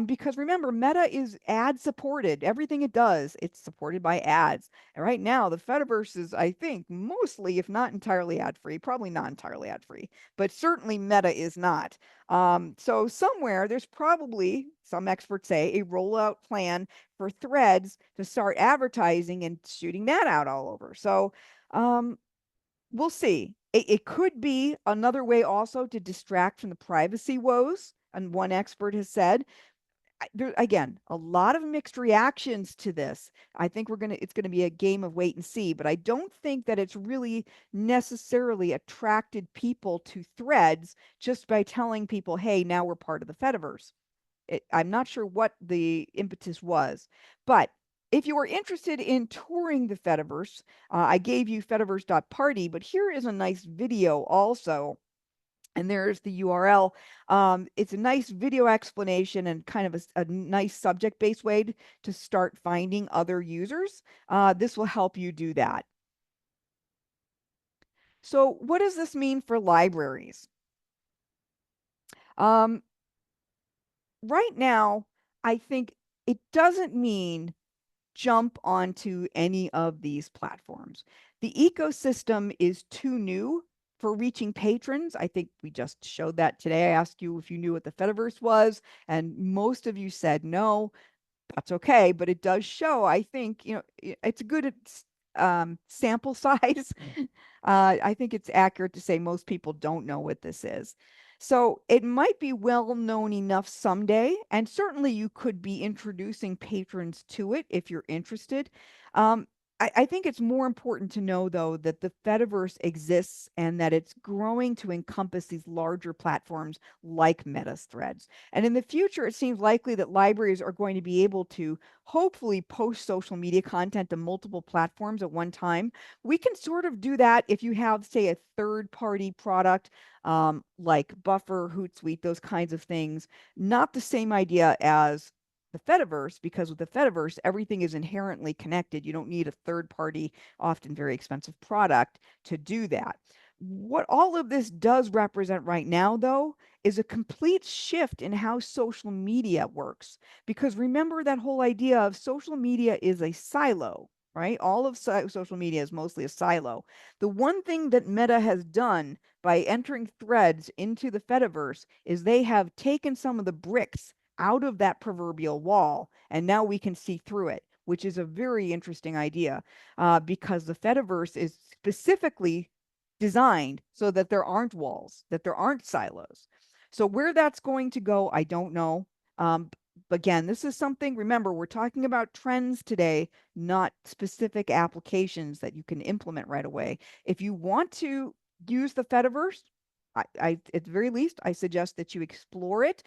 because remember, Meta is ad supported. Everything it does, it's supported by ads. And right now, the Fediverse is, I think, mostly, if not entirely ad-free, probably not entirely ad-free, but certainly Meta is not. So somewhere there's probably, some experts say, a rollout plan for Threads to start advertising and shooting that out all over. So we'll see. It could be another way also to distract from the privacy woes, and one expert has said. There, again, a lot of mixed reactions to this. I think it's gonna be a game of wait and see, but I don't think that it's really necessarily attracted people to Threads just by telling people, hey, now we're part of the Fediverse. I'm not sure what the impetus was, but if you are interested in touring the Fediverse, I gave you fediverse.party, but here is a nice video also. And there's the URL. It's a nice video explanation and kind of a nice subject-based way to start finding other users. This will help you do that. So what does this mean for libraries? Right now, I think it doesn't mean jump onto any of these platforms. The ecosystem is too new for reaching patrons. I think we just showed that today. I asked you if you knew what the Fediverse was, and most of you said no. That's okay, but it does show, I think, it's a good sample size. I think it's accurate to say most people don't know what this is. So it might be well known enough someday, and certainly you could be introducing patrons to it if you're interested. I think it's more important to know, though, that the Fediverse exists and that it's growing to encompass these larger platforms like Meta's Threads. And in the future, it seems likely that libraries are going to be able to hopefully post social media content to multiple platforms at one time. We can sort of do that if you have, say, a third-party product like Buffer, Hootsuite, those kinds of things. Not the same idea as the Fediverse, because with the Fediverse, everything is inherently connected. You don't need a third-party, often very expensive product to do that. What all of this does represent right now, though, is a complete shift in how social media works. Because remember that whole idea of social media is a silo, right? All of social media is mostly a silo. The one thing that Meta has done by entering Threads into the Fediverse is they have taken some of the bricks out of that proverbial wall, and now we can see through it, which is a very interesting idea, because the Fediverse is specifically designed so that there aren't walls, that there aren't silos. So where that's going to go, I don't know. Again, this is something, remember, we're talking about trends today, not specific applications that you can implement right away. If you want to use the Fediverse, at the very least, I suggest that you explore it.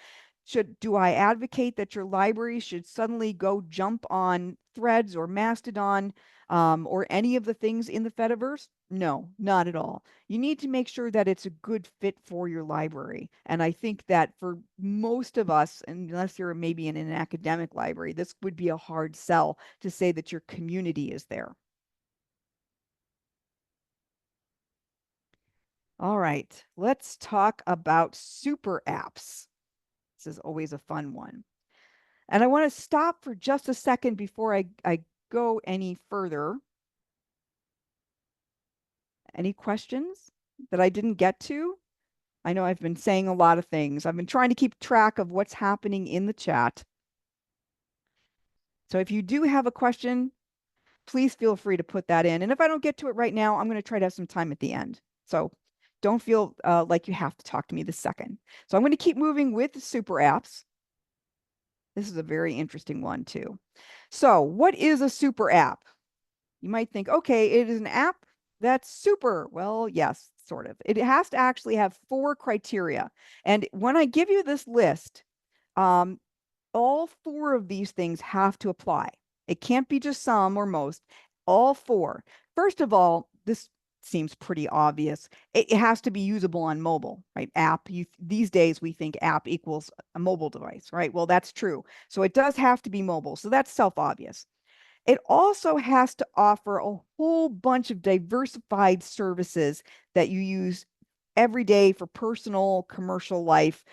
Do I advocate that your library should suddenly go jump on Threads or Mastodon or any of the things in the Fediverse? No, not at all. You need to make sure that it's a good fit for your library. And I think that for most of us, unless you're maybe in an academic library, this would be a hard sell to say that your community is there. All right, let's talk about super apps. This is always a fun one. And I want to stop for just a second before I go any further. Any questions that I didn't get to? I know I've been saying a lot of things. I've been trying to keep track of what's happening in the chat. So if you do have a question, please feel free to put that in. And if I don't get to it right now, I'm going to try to have some time at the end. So don't feel like you have to talk to me this second. So I'm going to keep moving with super apps. This is a very interesting one too. So what is a super app? You might think, okay, it is an app that's super. Well, yes, sort of. It has to actually have 4 criteria. And when I give you this list, all 4 of these things have to apply. It can't be just some or most, all 4. First of all, this seems pretty obvious. It has to be usable on mobile, right? App, these days we think app equals a mobile device, right? Well, that's true. So it does have to be mobile. So that's self-obvious. It also has to offer a whole bunch of diversified services that you use every day for personal, commercial life.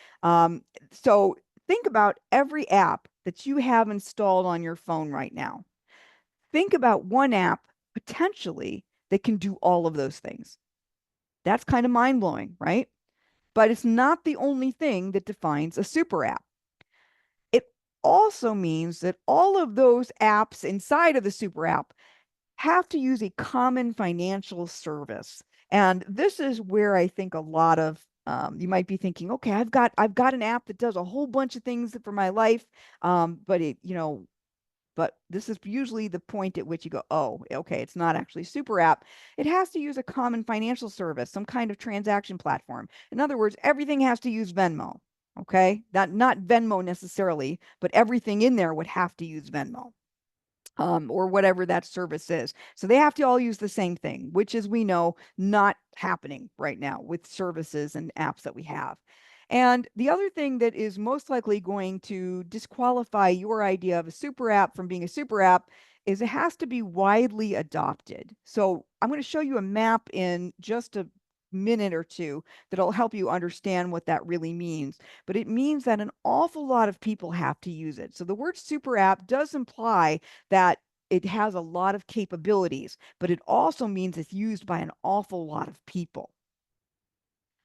So think about every app that you have installed on your phone right now. Think about one app potentially that can do all of those things. That's kind of mind-blowing, right? But it's not the only thing that defines a super app. It also means that all of those apps inside of the super app have to use a common financial service. And this is where I think a lot of you might be thinking, okay, I've got an app that does a whole bunch of things for my life, but it, but this is usually the point at which you go, oh, okay, it's not actually a super app. It has to use a common financial service, some kind of transaction platform. In other words, everything has to use Venmo. Okay, not Venmo necessarily, but everything in there would have to use Venmo. Or whatever that service is. So they have to all use the same thing, which is, we know, not happening right now with services and apps that we have. And the other thing that is most likely going to disqualify your idea of a super app from being a super app is it has to be widely adopted. So I'm going to show you a map in just a minute or two that'll help you understand what that really means. But it means that an awful lot of people have to use it. So the word super app does imply that it has a lot of capabilities, but it also means it's used by an awful lot of people.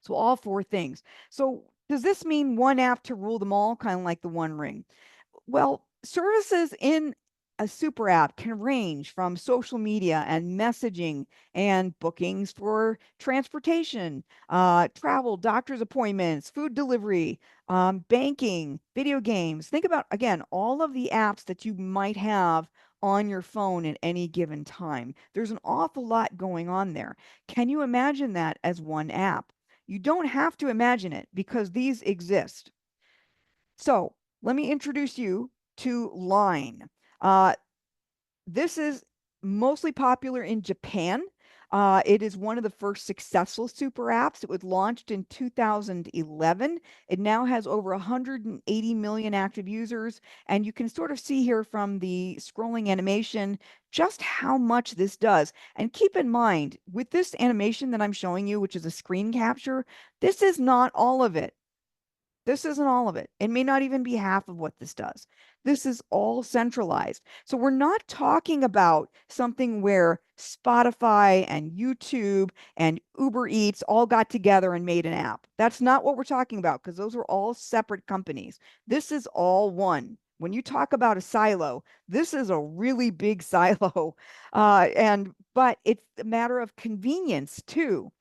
So all 4 things. So does this mean one app to rule them all, kind of like the One Ring? Well, services in a super app can range from social media and messaging and bookings for transportation, travel, doctor's appointments, food delivery, banking, video games. Think about, again, all of the apps that you might have on your phone at any given time. There's an awful lot going on there. Can you imagine that as one app? You don't have to imagine it because these exist. So let me introduce you to Line. This is mostly popular in Japan. It is one of the first successful super apps. It was launched in 2011. It now has over 180 million active users. And you can sort of see here from the scrolling animation just how much this does. And keep in mind, with this animation that I'm showing you, which is a screen capture, this is not all of it. This isn't all of it. It may not even be half of what this does. This is all centralized. So we're not talking about something where Spotify and YouTube and Uber Eats all got together and made an app. That's not what we're talking about because those are all separate companies. This is all one. When you talk about a silo, this is a really big silo. But it's a matter of convenience too.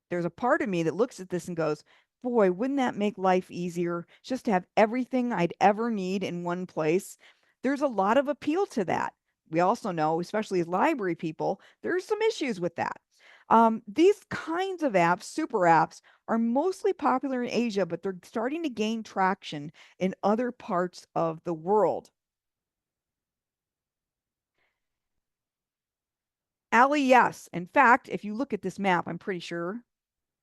There's a part of me that looks at this and goes, boy, wouldn't that make life easier just to have everything I'd ever need in one place? There's a lot of appeal to that. We also know, especially as library people, there's some issues with that. These kinds of apps, super apps, are mostly popular in Asia, but they're starting to gain traction in other parts of the world. Ali, yes. In fact, if you look at this map, I'm pretty sure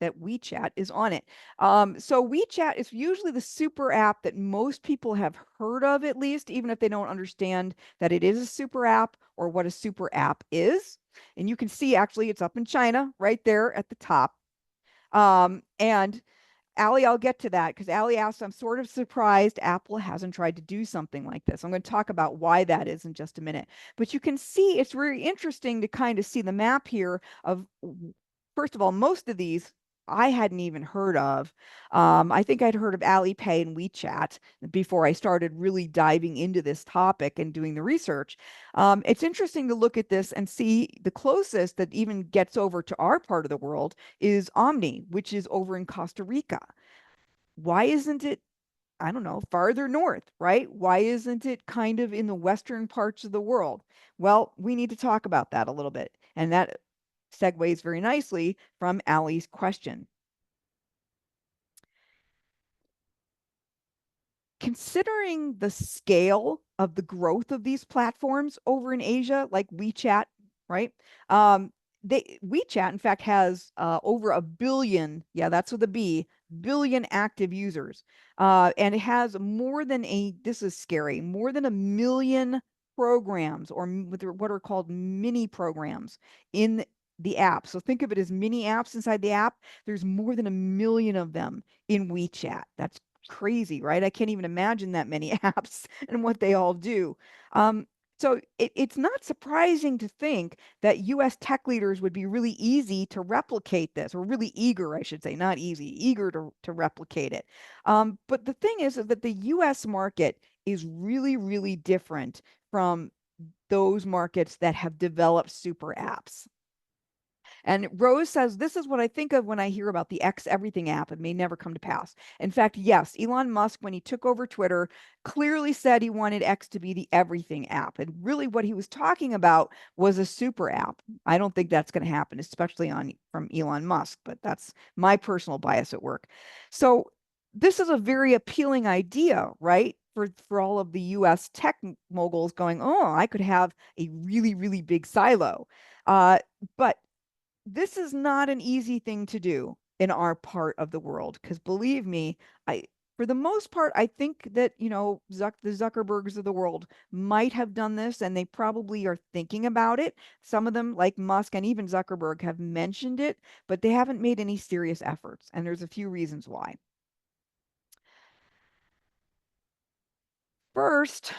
that WeChat is on it. So WeChat is usually the super app that most people have heard of, at least, even if they don't understand that it is a super app or what a super app is. And you can see actually it's up in China right there at the top. And Ali, I'll get to that because Ali asked, I'm sort of surprised Apple hasn't tried to do something like this. I'm going to talk about why that is in just a minute. But you can see it's very interesting to kind of see the map here of, first of all, most of these I hadn't even heard of. I think I'd heard of Alipay and WeChat before I started really diving into this topic and doing the research. It's interesting to look at this and see the closest that even gets over to our part of the world is Omni, which is over in Costa Rica. Why isn't it, I don't know, farther north, right? Why isn't it kind of in the western parts of the world? Well, we need to talk about that a little bit. And that segues very nicely from Ali's question. Considering the scale of the growth of these platforms over in Asia, like WeChat, right? WeChat, in fact, has over 1 billion, yeah, that's with a B, billion active users. And it has more than this is scary, more than 1 million programs or what are called mini programs in the app. So think of it as mini apps inside the app. There's more than 1 million of them in WeChat. That's crazy, right? I can't even imagine that many apps and what they all do. So it's not surprising to think that US tech leaders would be really easy to replicate this, or really eager, I should say, not easy, eager to replicate it. But the thing is that the US market is really, really different from those markets that have developed super apps. And Rose says, this is what I think of when I hear about the X Everything app. It may never come to pass. In fact, yes, Elon Musk, when he took over Twitter, clearly said he wanted X to be the everything app. And really what he was talking about was a super app. I don't think that's going to happen, especially from Elon Musk, but that's my personal bias at work. So this is a very appealing idea, right? For all of the US tech moguls going, oh, I could have a really, really big silo. But this is not an easy thing to do in our part of the world, because believe me, for the most part, I think that, the Zuckerbergs of the world might have done this, and they probably are thinking about it. Some of them, like Musk and even Zuckerberg, have mentioned it, but they haven't made any serious efforts, and there's a few reasons why. First,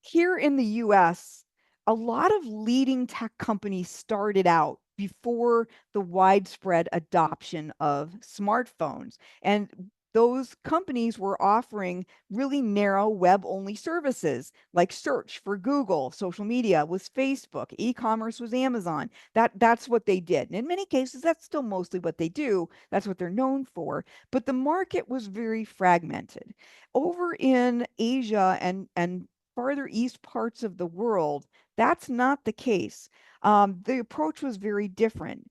here in the US, a lot of leading tech companies started out before the widespread adoption of smartphones. And those companies were offering really narrow web-only services like search for Google, social media was Facebook, e-commerce was Amazon. That's what they did. And in many cases, that's still mostly what they do. That's what they're known for. But the market was very fragmented. Over in Asia and farther east parts of the world, that's not the case. The approach was very different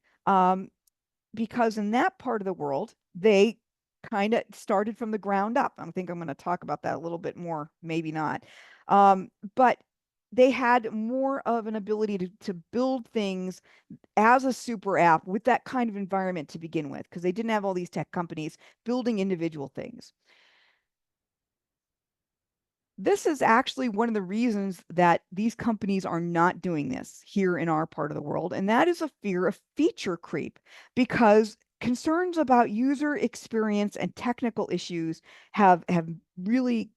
because in that part of the world, they kind of started from the ground up. I think I'm going to talk about that a little bit more, maybe not. But they had more of an ability to build things as a super app with that kind of environment to begin with, because they didn't have all these tech companies building individual things. This is actually one of the reasons that these companies are not doing this here in our part of the world, and that is a fear of feature creep, because concerns about user experience and technical issues have really,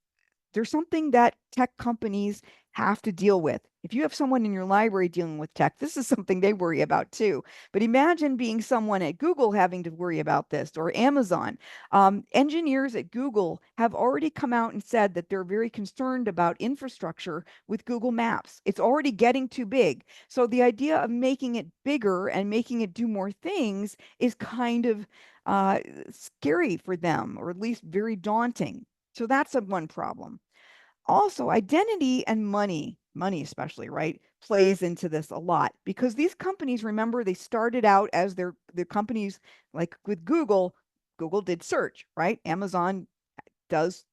there's something that tech companies have to deal with. If you have someone in your library dealing with tech, this is something they worry about too. But imagine being someone at Google having to worry about this, or Amazon. Engineers at Google have already come out and said that they're very concerned about infrastructure with Google Maps. It's already getting too big. So the idea of making it bigger and making it do more things is kind of scary for them, or at least very daunting. So that's one problem. Also, identity and money especially, right, plays into this a lot because these companies, remember, they started out as their companies like with Google. Google did search, right? Amazon does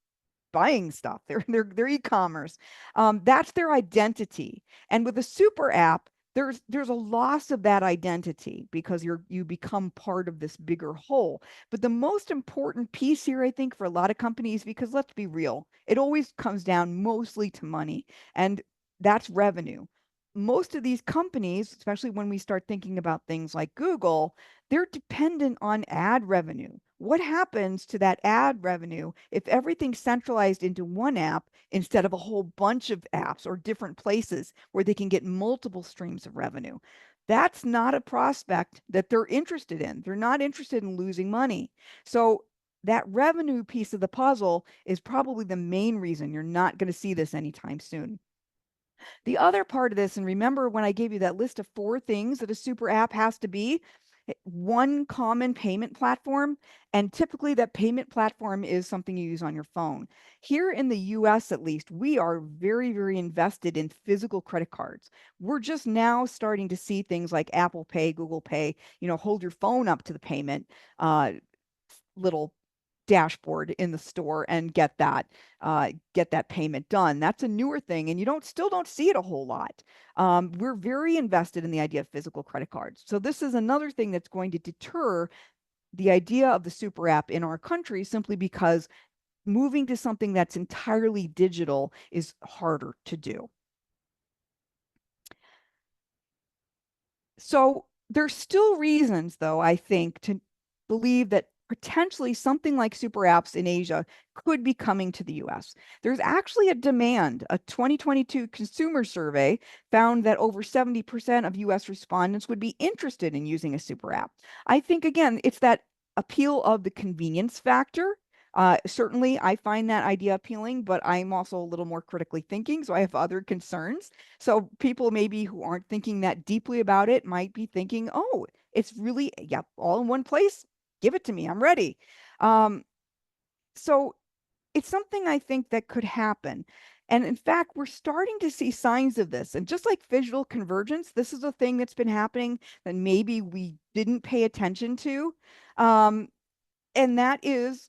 buying stuff. Their e-commerce. That's their identity. And with a super app, there's a loss of that identity because you become part of this bigger whole. But the most important piece here, I think, for a lot of companies, because let's be real, it always comes down mostly to money, and that's revenue. Most of these companies, especially when we start thinking about things like Google, they're dependent on ad revenue. What happens to that ad revenue if everything's centralized into one app instead of a whole bunch of apps or different places where they can get multiple streams of revenue? That's not a prospect that they're interested in. They're not interested in losing money. So that revenue piece of the puzzle is probably the main reason you're not going to see this anytime soon. The other part of this, and remember when I gave you that list of 4 things that a super app has to be, one common payment platform, and typically that payment platform is something you use on your phone. Here in the US, at least, we are very, very invested in physical credit cards. We're just now starting to see things like Apple Pay, Google Pay, hold your phone up to the payment little dashboard in the store and get that payment done. That's a newer thing, and you still don't see it a whole lot. We're very invested in the idea of physical credit cards. So this is another thing that's going to deter the idea of the super app in our country, simply because moving to something that's entirely digital is harder to do. So there's still reasons, though, I think, to believe that potentially something like super apps in Asia could be coming to the US. There's actually a demand. A 2022 consumer survey found that over 70% of US respondents would be interested in using a super app. I think, again, it's that appeal of the convenience factor. Certainly, I find that idea appealing, but I'm also a little more critically thinking, so I have other concerns. So people maybe who aren't thinking that deeply about it might be thinking, oh, it's really, yep, all in one place. Give it to me. I'm ready. So it's something I think that could happen. And in fact, we're starting to see signs of this. And just like visual convergence, this is a thing that's been happening that maybe we didn't pay attention to. And that is,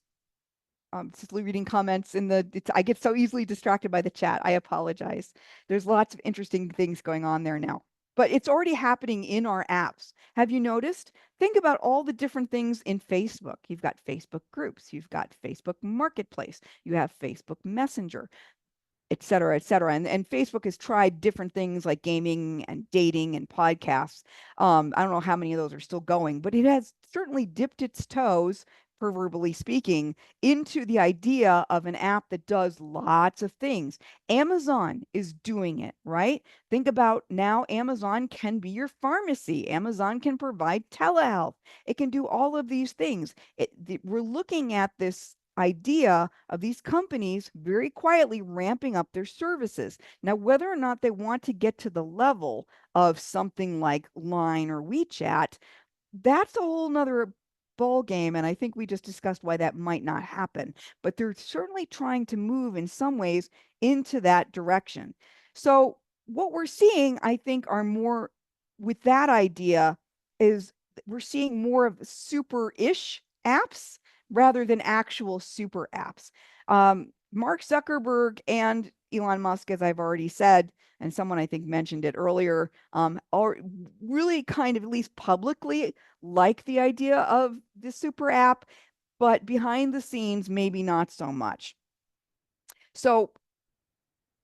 just reading comments I get so easily distracted by the chat. I apologize. There's lots of interesting things going on there now. But it's already happening in our apps. Have you noticed? Think about all the different things in Facebook. You've got Facebook groups, you've got Facebook Marketplace, you have Facebook Messenger, et cetera, et cetera. And Facebook has tried different things like gaming and dating and podcasts. I don't know how many of those are still going, but it has certainly dipped its toes, proverbially speaking, into the idea of an app that does lots of things. Amazon is doing it, right? Think about now Amazon can be your pharmacy. Amazon can provide telehealth. It can do all of these things. We're looking at this idea of these companies very quietly ramping up their services. Now, whether or not they want to get to the level of something like Line or WeChat, that's a whole nother ball game, and I think we just discussed why that might not happen. But they're certainly trying to move in some ways into that direction. So what we're seeing, I think, are more with that idea is we're seeing more of super-ish apps rather than actual super apps. Mark Zuckerberg and Elon Musk, as I've already said, and someone I think mentioned it earlier, are really kind of, at least publicly, like the idea of the super app, but behind the scenes, maybe not so much. So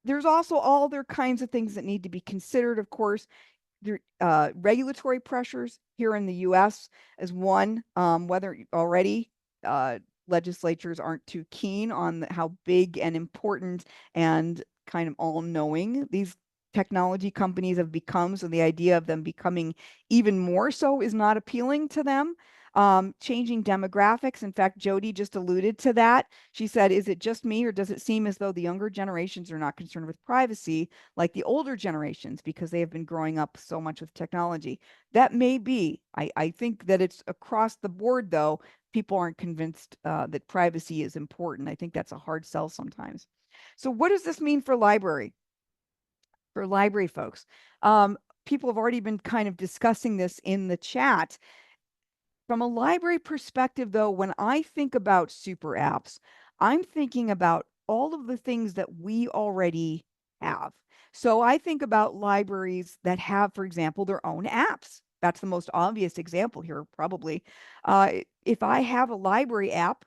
there's also all other kinds of things that need to be considered, of course. There, regulatory pressures here in the US is one, whether already legislatures aren't too keen on how big and important and kind of all-knowing these technology companies have become. So the idea of them becoming even more so is not appealing to them. Changing demographics. In fact, Jody just alluded to that. She said, is it just me, or does it seem as though the younger generations are not concerned with privacy like the older generations because they have been growing up so much with technology? That may be. I think that it's across the board, though. People aren't convinced that privacy is important. I think that's a hard sell sometimes. So what does this mean for library? for library folks. People have already been kind of discussing this in the chat. From a library perspective, though, when I think about super apps, I'm thinking about all of the things that we already have. So I think about libraries that have, for example, their own apps. That's the most obvious example here, probably. If I have a library app,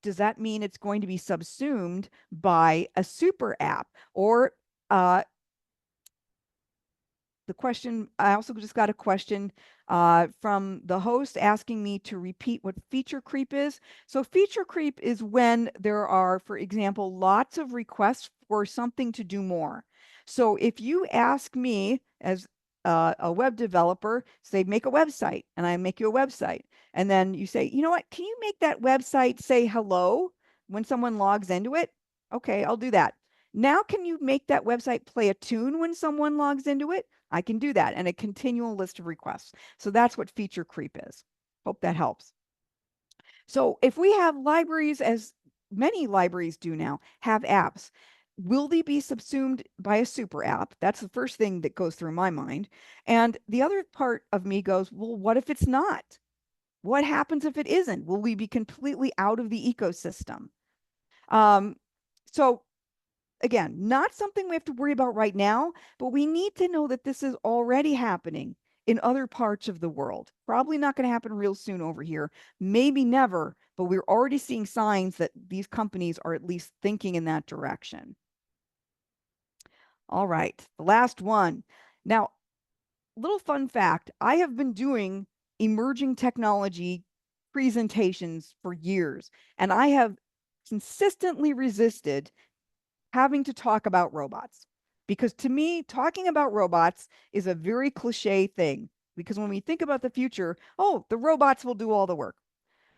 does that mean it's going to be subsumed by a super app? Or the question, I also just got a question from the host asking me to repeat what feature creep is. So feature creep is when there are, for example, lots of requests for something to do more. So if you ask me as a web developer, say, make a website, and I make you a website, and then you say, you know what, can you make that website say hello when someone logs into it? Okay, I'll do that. Now, can you make that website play a tune when someone logs into it? I can do that, and a continual list of requests. So that's what feature creep is. Hope that helps. So if we have libraries, as many libraries do now, have apps, will they be subsumed by a super app? That's the first thing that goes through my mind. And the other part of me goes, well, what if it's not? What happens if it isn't? Will we be completely out of the ecosystem? So again, not something we have to worry about right now, but we need to know that this is already happening in other parts of the world. Probably not going to happen real soon over here, maybe never, but we're already seeing signs that these companies are at least thinking in that direction. All right, the last one. Now, little fun fact, I have been doing emerging technology presentations for years, and I have consistently resisted having to talk about robots, because to me, talking about robots is a very cliche thing, because when we think about the future, oh, the robots will do all the work.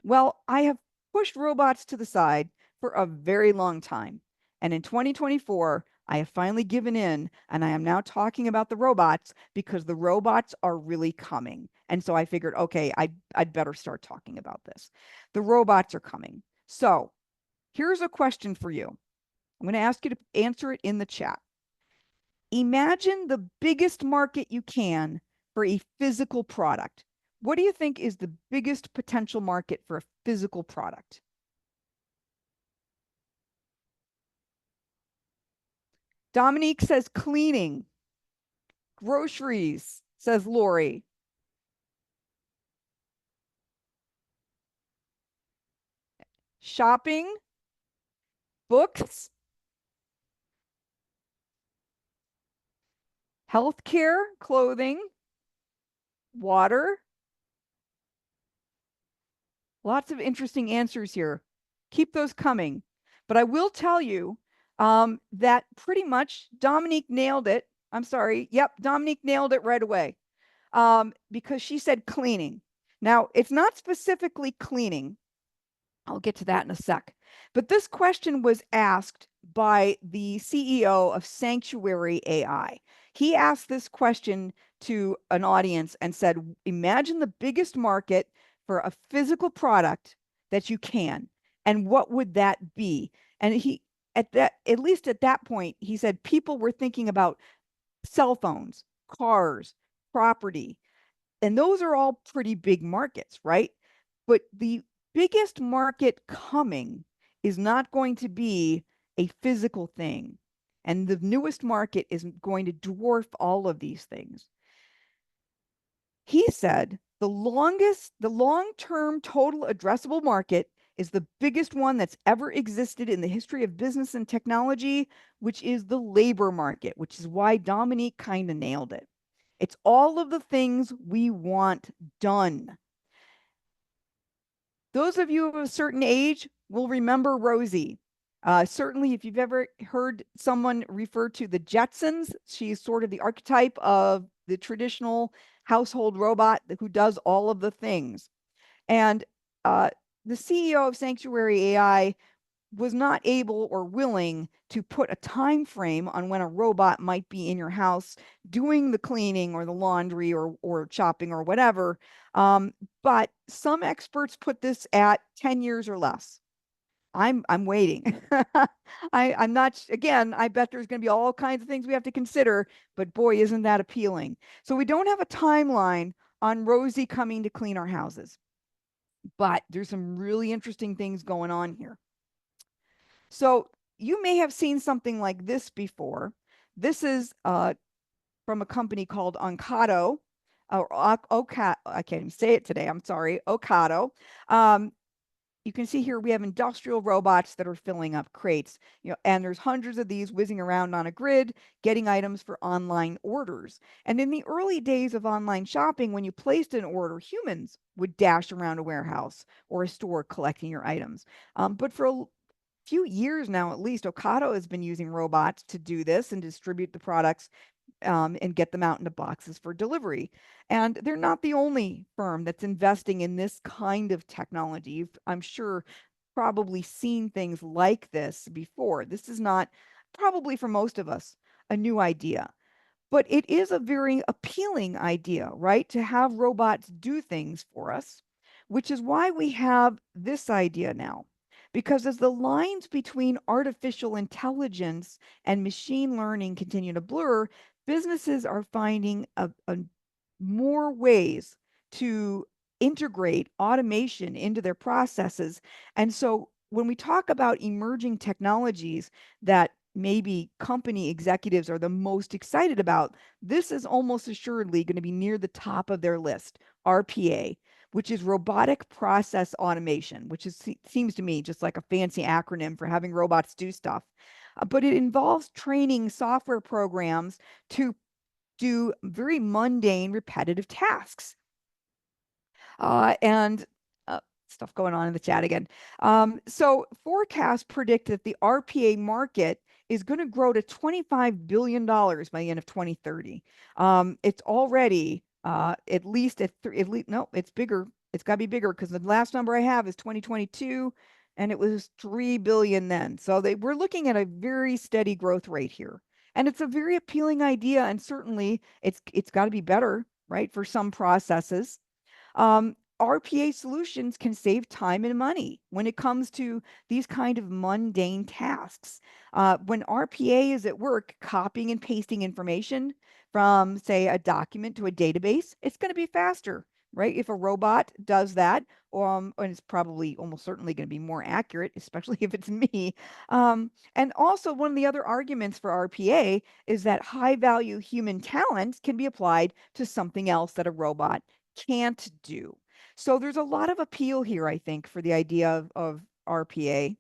Well, I have pushed robots to the side for a very long time. And in 2024, I have finally given in, and I am now talking about the robots because the robots are really coming. And so I figured, okay, I'd better start talking about this. The robots are coming. So here's a question for you. I'm going to ask you to answer it in the chat. Imagine the biggest market you can for a physical product. What do you think is the biggest potential market for a physical product? Dominique says cleaning. Groceries, says Lori. Shopping, books, healthcare, clothing, water. Lots of interesting answers here. Keep those coming. But I will tell you that pretty much Dominique nailed it. I'm sorry. Yep, Dominique nailed it right away because she said cleaning. Now, it's not specifically cleaning. I'll get to that in a sec. But this question was asked by the CEO of Sanctuary AI. He asked this question to an audience and said, imagine the biggest market for a physical product that you can, and what would that be? And he, at least at that point, he said people were thinking about cell phones, cars, property, and those are all pretty big markets, right? But the biggest market coming is not going to be a physical thing. And the newest market is going to dwarf all of these things. He said the long-term total addressable market is the biggest one that's ever existed in the history of business and technology, which is the labor market, which is why Dominique kind of nailed it. It's all of the things we want done. Those of you of a certain age will remember Rosie. Certainly, if you've ever heard someone refer to the Jetsons, she's sort of the archetype of the traditional household robot who does all of the things. And the CEO of Sanctuary AI was not able or willing to put a time frame on when a robot might be in your house doing the cleaning or the laundry or shopping or whatever. But some experts put this at 10 years or less. I'm waiting. I'm not, again, I bet there's going to be all kinds of things we have to consider, but boy, isn't that appealing. So we don't have a timeline on Rosie coming to clean our houses, but there's some really interesting things going on here. So you may have seen something like this before. This is from a company called Ocado, or Ocado. I can't even say it today. I'm sorry, Ocado. You can see here we have industrial robots that are filling up crates, and there's hundreds of these whizzing around on a grid, getting items for online orders. And in the early days of online shopping, when you placed an order, humans would dash around a warehouse or a store collecting your items. But for a few years now, at least, Ocado has been using robots to do this and distribute the products and get them out into boxes for delivery. And they're not the only firm that's investing in this kind of technology. You've, I'm sure, probably seen things like this before. This is not, probably for most of us, a new idea. But it is a very appealing idea, right? To have robots do things for us, which is why we have this idea now. Because as the lines between artificial intelligence and machine learning continue to blur, businesses are finding more ways to integrate automation into their processes. And so when we talk about emerging technologies that maybe company executives are the most excited about, this is almost assuredly going to be near the top of their list, RPA, which is robotic process automation, which is, seems to me just like a fancy acronym for having robots do stuff. But it involves training software programs to do very mundane, repetitive tasks. Stuff going on in the chat again. So forecasts predict that the RPA market is going to grow to $25 billion by the end of 2030. It's already at least no, it's bigger. It's got to be bigger because the last number I have is 2022, and it was 3 billion then. So we're looking at a very steady growth rate here, and it's a very appealing idea. And certainly, it's got to be better, right, for some processes. RPA solutions can save time and money when it comes to these kind of mundane tasks. When RPA is at work copying and pasting information from, say, a document to a database, it's going to be faster, right? If a robot does that, and it's probably almost certainly going to be more accurate, especially if it's me. And also, one of the other arguments for RPA is that high-value human talent can be applied to something else that a robot can't do. So there's a lot of appeal here, I think, for the idea of RPA.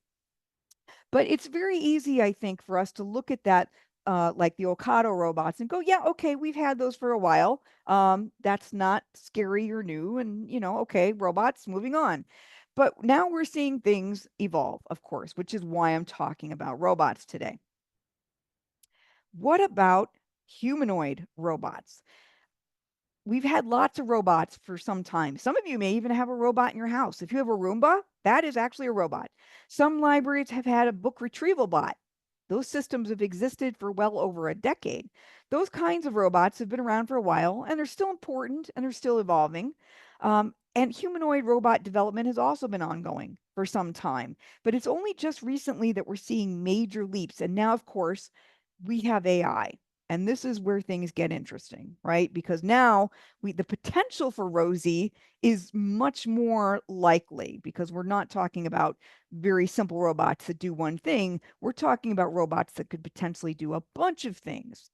But it's very easy, I think, for us to look at that, like the Ocado robots, and go, yeah, okay, we've had those for a while. That's not scary or new. And, okay, robots, moving on. But now we're seeing things evolve, of course, which is why I'm talking about robots today. What about humanoid robots? We've had lots of robots for some time. Some of you may even have a robot in your house. If you have a Roomba, that is actually a robot. Some libraries have had a book retrieval bot. Those systems have existed for well over a decade. Those kinds of robots have been around for a while, and they're still important, and they're still evolving. And humanoid robot development has also been ongoing for some time. But it's only just recently that we're seeing major leaps. And now, of course, we have AI. And this is where things get interesting, right? Because now the potential for Rosie is much more likely, because we're not talking about very simple robots that do one thing. We're talking about robots that could potentially do a bunch of things.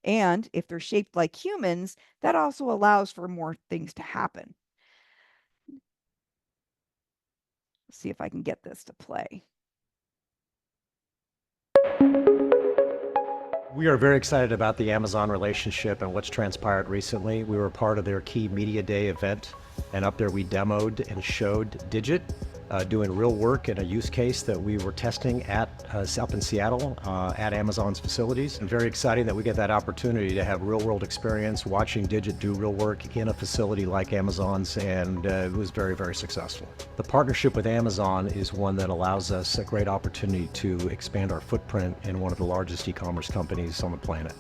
And if they're shaped like humans, that also allows for more things to happen. Let's see if I can get this to play. We are very excited about the Amazon relationship and what's transpired recently. We were part of their key Media Day event, and up there we demoed and showed Digit doing real work in a use case that we were testing at up in Seattle at Amazon's facilities. And very exciting that we get that opportunity to have real world experience watching Digit do real work in a facility like Amazon's, and it was very, very successful. The partnership with Amazon is one that allows us a great opportunity to expand our footprint in one of the largest e-commerce companies on the planet.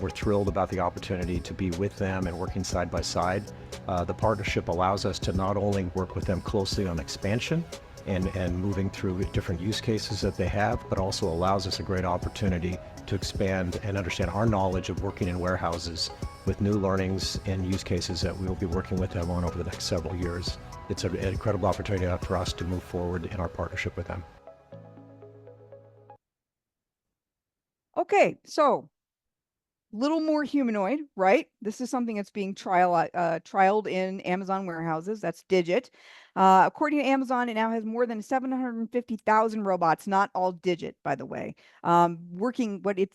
We're thrilled about the opportunity to be with them and working side by side. The partnership allows us to not only work with them closely on expansion, and moving through different use cases that they have, but also allows us a great opportunity to expand and understand our knowledge of working in warehouses with new learnings and use cases that we will be working with them on over the next several years. It's an incredible opportunity for us to move forward in our partnership with them. Okay, so little more humanoid, right? This is something that's being trialed in Amazon warehouses. That's Digit. According to Amazon, it now has more than 750,000 robots, not all Digit, by the way, working what it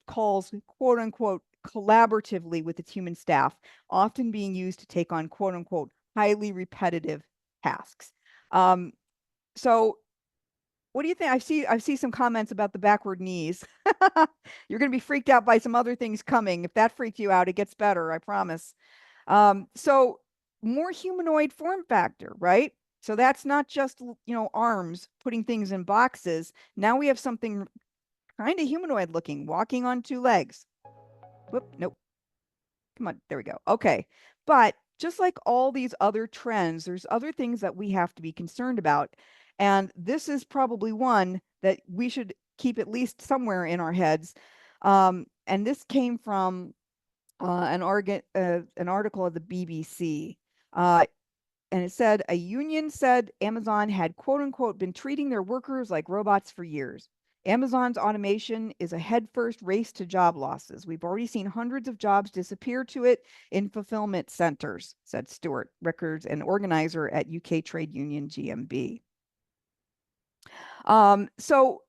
calls, quote unquote, collaboratively with its human staff, often being used to take on, quote unquote, highly repetitive tasks. So what do you think? I see some comments about the backward knees. You're going to be freaked out by some other things coming. If that freaked you out, it gets better, I promise. So more humanoid form factor, right? So that's not just, arms putting things in boxes. Now we have something kind of humanoid looking, walking on two legs. Whoop, nope. Come on, there we go. Okay. But just like all these other trends, there's other things that we have to be concerned about. And this is probably one that we should keep at least somewhere in our heads. And this came from an article of the BBC. And it said, a union said Amazon had, quote unquote, been treating their workers like robots for years. Amazon's automation is a headfirst race to job losses. We've already seen hundreds of jobs disappear to it in fulfillment centers, said Stuart Rickards, an organizer at UK trade union GMB. So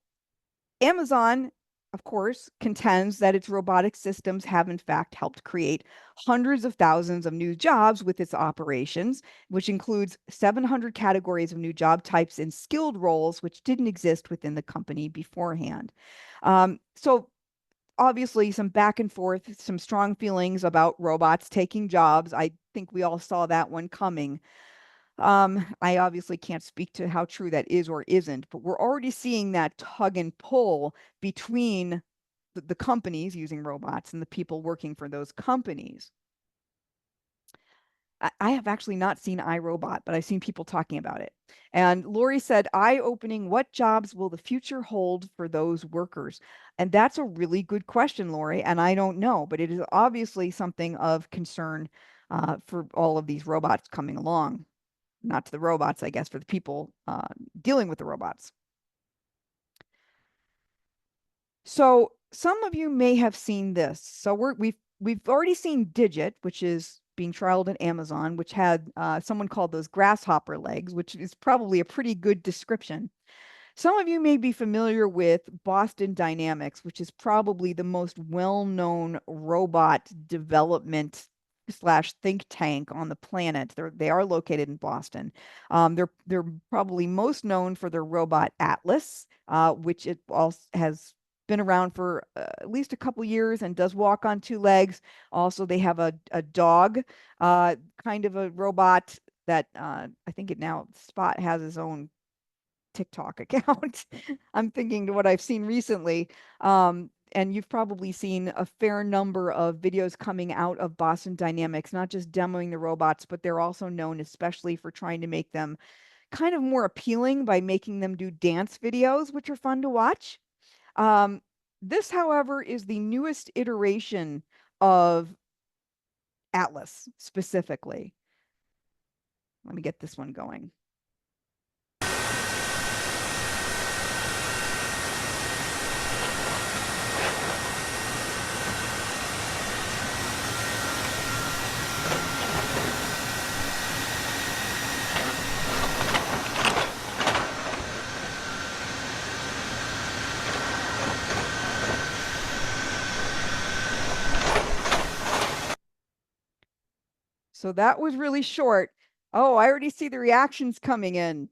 Amazon, of course, contends that its robotic systems have in fact helped create hundreds of thousands of new jobs with its operations, which includes 700 categories of new job types in skilled roles, which didn't exist within the company beforehand. So obviously some back and forth, some strong feelings about robots taking jobs. I think we all saw that one coming. I obviously can't speak to how true that is or isn't, but we're already seeing that tug and pull between the companies using robots and the people working for those companies. I have actually not seen iRobot, but I've seen people talking about it. And Lori said, eye-opening, what jobs will the future hold for those workers? And that's a really good question, Lori, and I don't know, but it is obviously something of concern for all of these robots coming along. Not to the robots, I guess, for the people dealing with the robots. So some of you may have seen this. So we've already seen Digit, which is being trialed in Amazon, which had someone called those grasshopper legs, which is probably a pretty good description. Some of you may be familiar with Boston Dynamics, which is probably the most well-known robot development / think tank on the planet. They are located in Boston. They're probably most known for their robot Atlas, which it also has been around for at least a couple years and does walk on two legs. Also, they have a dog, kind of a robot that I think Spot has his own TikTok account. I'm thinking to what I've seen recently. And you've probably seen a fair number of videos coming out of Boston Dynamics, not just demoing the robots, but they're also known especially for trying to make them kind of more appealing by making them do dance videos, which are fun to watch. This, however, is the newest iteration of Atlas specifically. Let me get this one going. So that was really short. Oh, I already see the reactions coming in.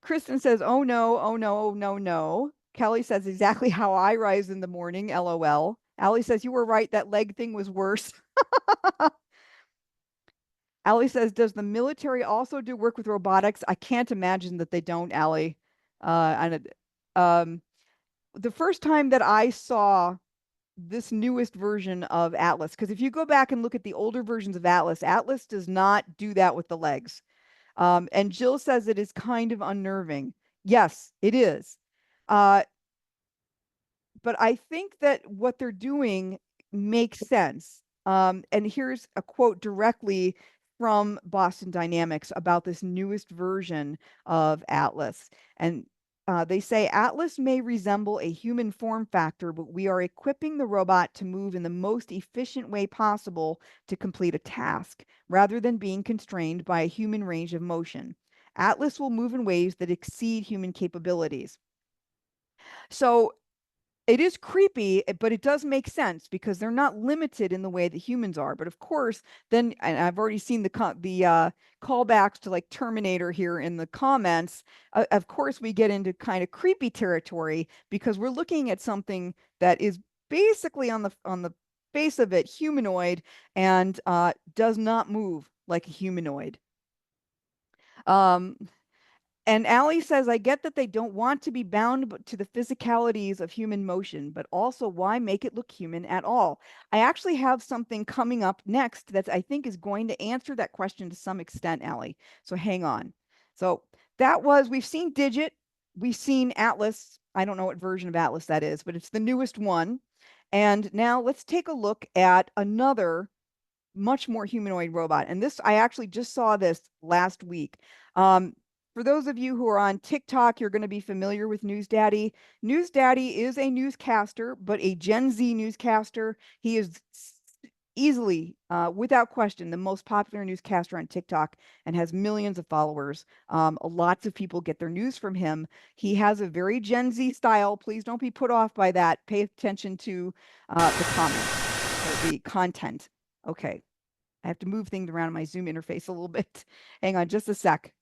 Kristen says, oh no, oh no, oh no, no. Kelly says exactly how I rise in the morning, LOL. Allie says, you were right, that leg thing was worse. Allie says, does the military also do work with robotics? I can't imagine that they don't, Allie. The first time that I saw this newest version of Atlas. Because if you go back and look at the older versions of Atlas, Atlas does not do that with the legs. And Jill says it is kind of unnerving. Yes, it is. But I think that what they're doing makes sense. And here's a quote directly from Boston Dynamics about this newest version of Atlas. And they say Atlas may resemble a human form factor, but we are equipping the robot to move in the most efficient way possible to complete a task, rather than being constrained by a human range of motion. Atlas will move in ways that exceed human capabilities. So it is creepy, but it does make sense because they're not limited in the way that humans are. But of course, then, and I've already seen the callbacks to like Terminator here in the comments. Of course, we get into kind of creepy territory because we're looking at something that is basically on the face of it humanoid and does not move like a humanoid. And Allie says, I get that they don't want to be bound to the physicalities of human motion, but also why make it look human at all? I actually have something coming up next that I think is going to answer that question to some extent, Allie. So hang on. So we've seen Digit, we've seen Atlas. I don't know what version of Atlas that is, but it's the newest one. And now let's take a look at another much more humanoid robot. And this, I actually just saw this last week. For those of you who are on TikTok, you're going to be familiar with News Daddy. News Daddy is a newscaster, but a Gen Z newscaster. He is easily, without question, the most popular newscaster on TikTok and has millions of followers. Lots of people get their news from him. He has a very Gen Z style. Please don't be put off by that. Pay attention to the comments or the content. Okay. I have to move things around in my Zoom interface a little bit. Hang on just a sec.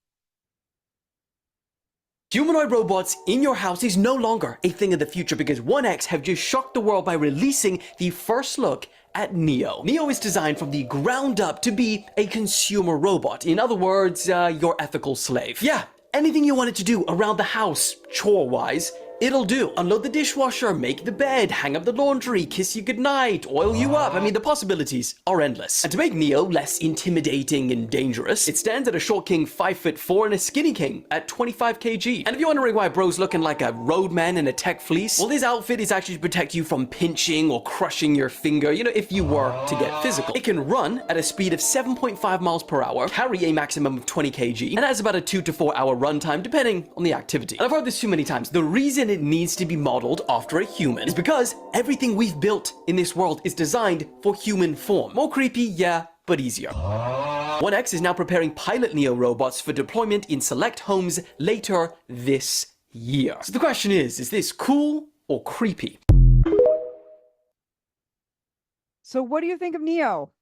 Humanoid robots in your house is no longer a thing of the future because 1X have just shocked the world by releasing the first look at Neo. Neo is designed from the ground up to be a consumer robot. In other words, your ethical slave. Yeah, anything you want it to do around the house, chore-wise, it'll do. Unload the dishwasher, make the bed, hang up the laundry, kiss you goodnight, oil you up. I mean, the possibilities are endless. And to make Neo less intimidating and dangerous, it stands at a short king 5'4" and a skinny king at 25 kg. And if you're wondering why bro's looking like a roadman in a tech fleece, well, this outfit is actually to protect you from pinching or crushing your finger, you know, if you were to get physical. It can run at a speed of 7.5 miles per hour, carry a maximum of 20 kg, and has about a 2 to 4 hour runtime, depending on the activity. And I've heard this too many times. The reason it needs to be modeled after a human is because everything we've built in this world is designed for human form. More creepy, yeah, but easier. 1X is now preparing pilot Neo robots for deployment in select homes later this year. So the question is this cool or creepy? So what do you think of Neo?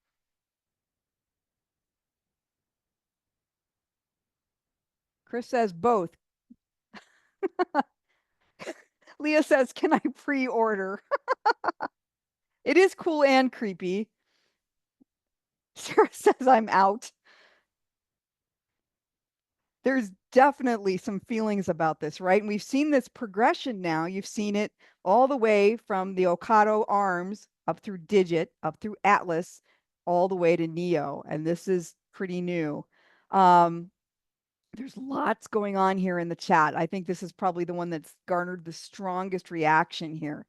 Chris says both. Leah says, can I pre-order? It is cool and creepy. Sarah says, I'm out. There's definitely some feelings about this, right? And we've seen this progression now. You've seen it all the way from the Ocado arms up through Digit, up through Atlas, all the way to Neo. And this is pretty new. There's lots going on here in the chat. I think this is probably the one that's garnered the strongest reaction here.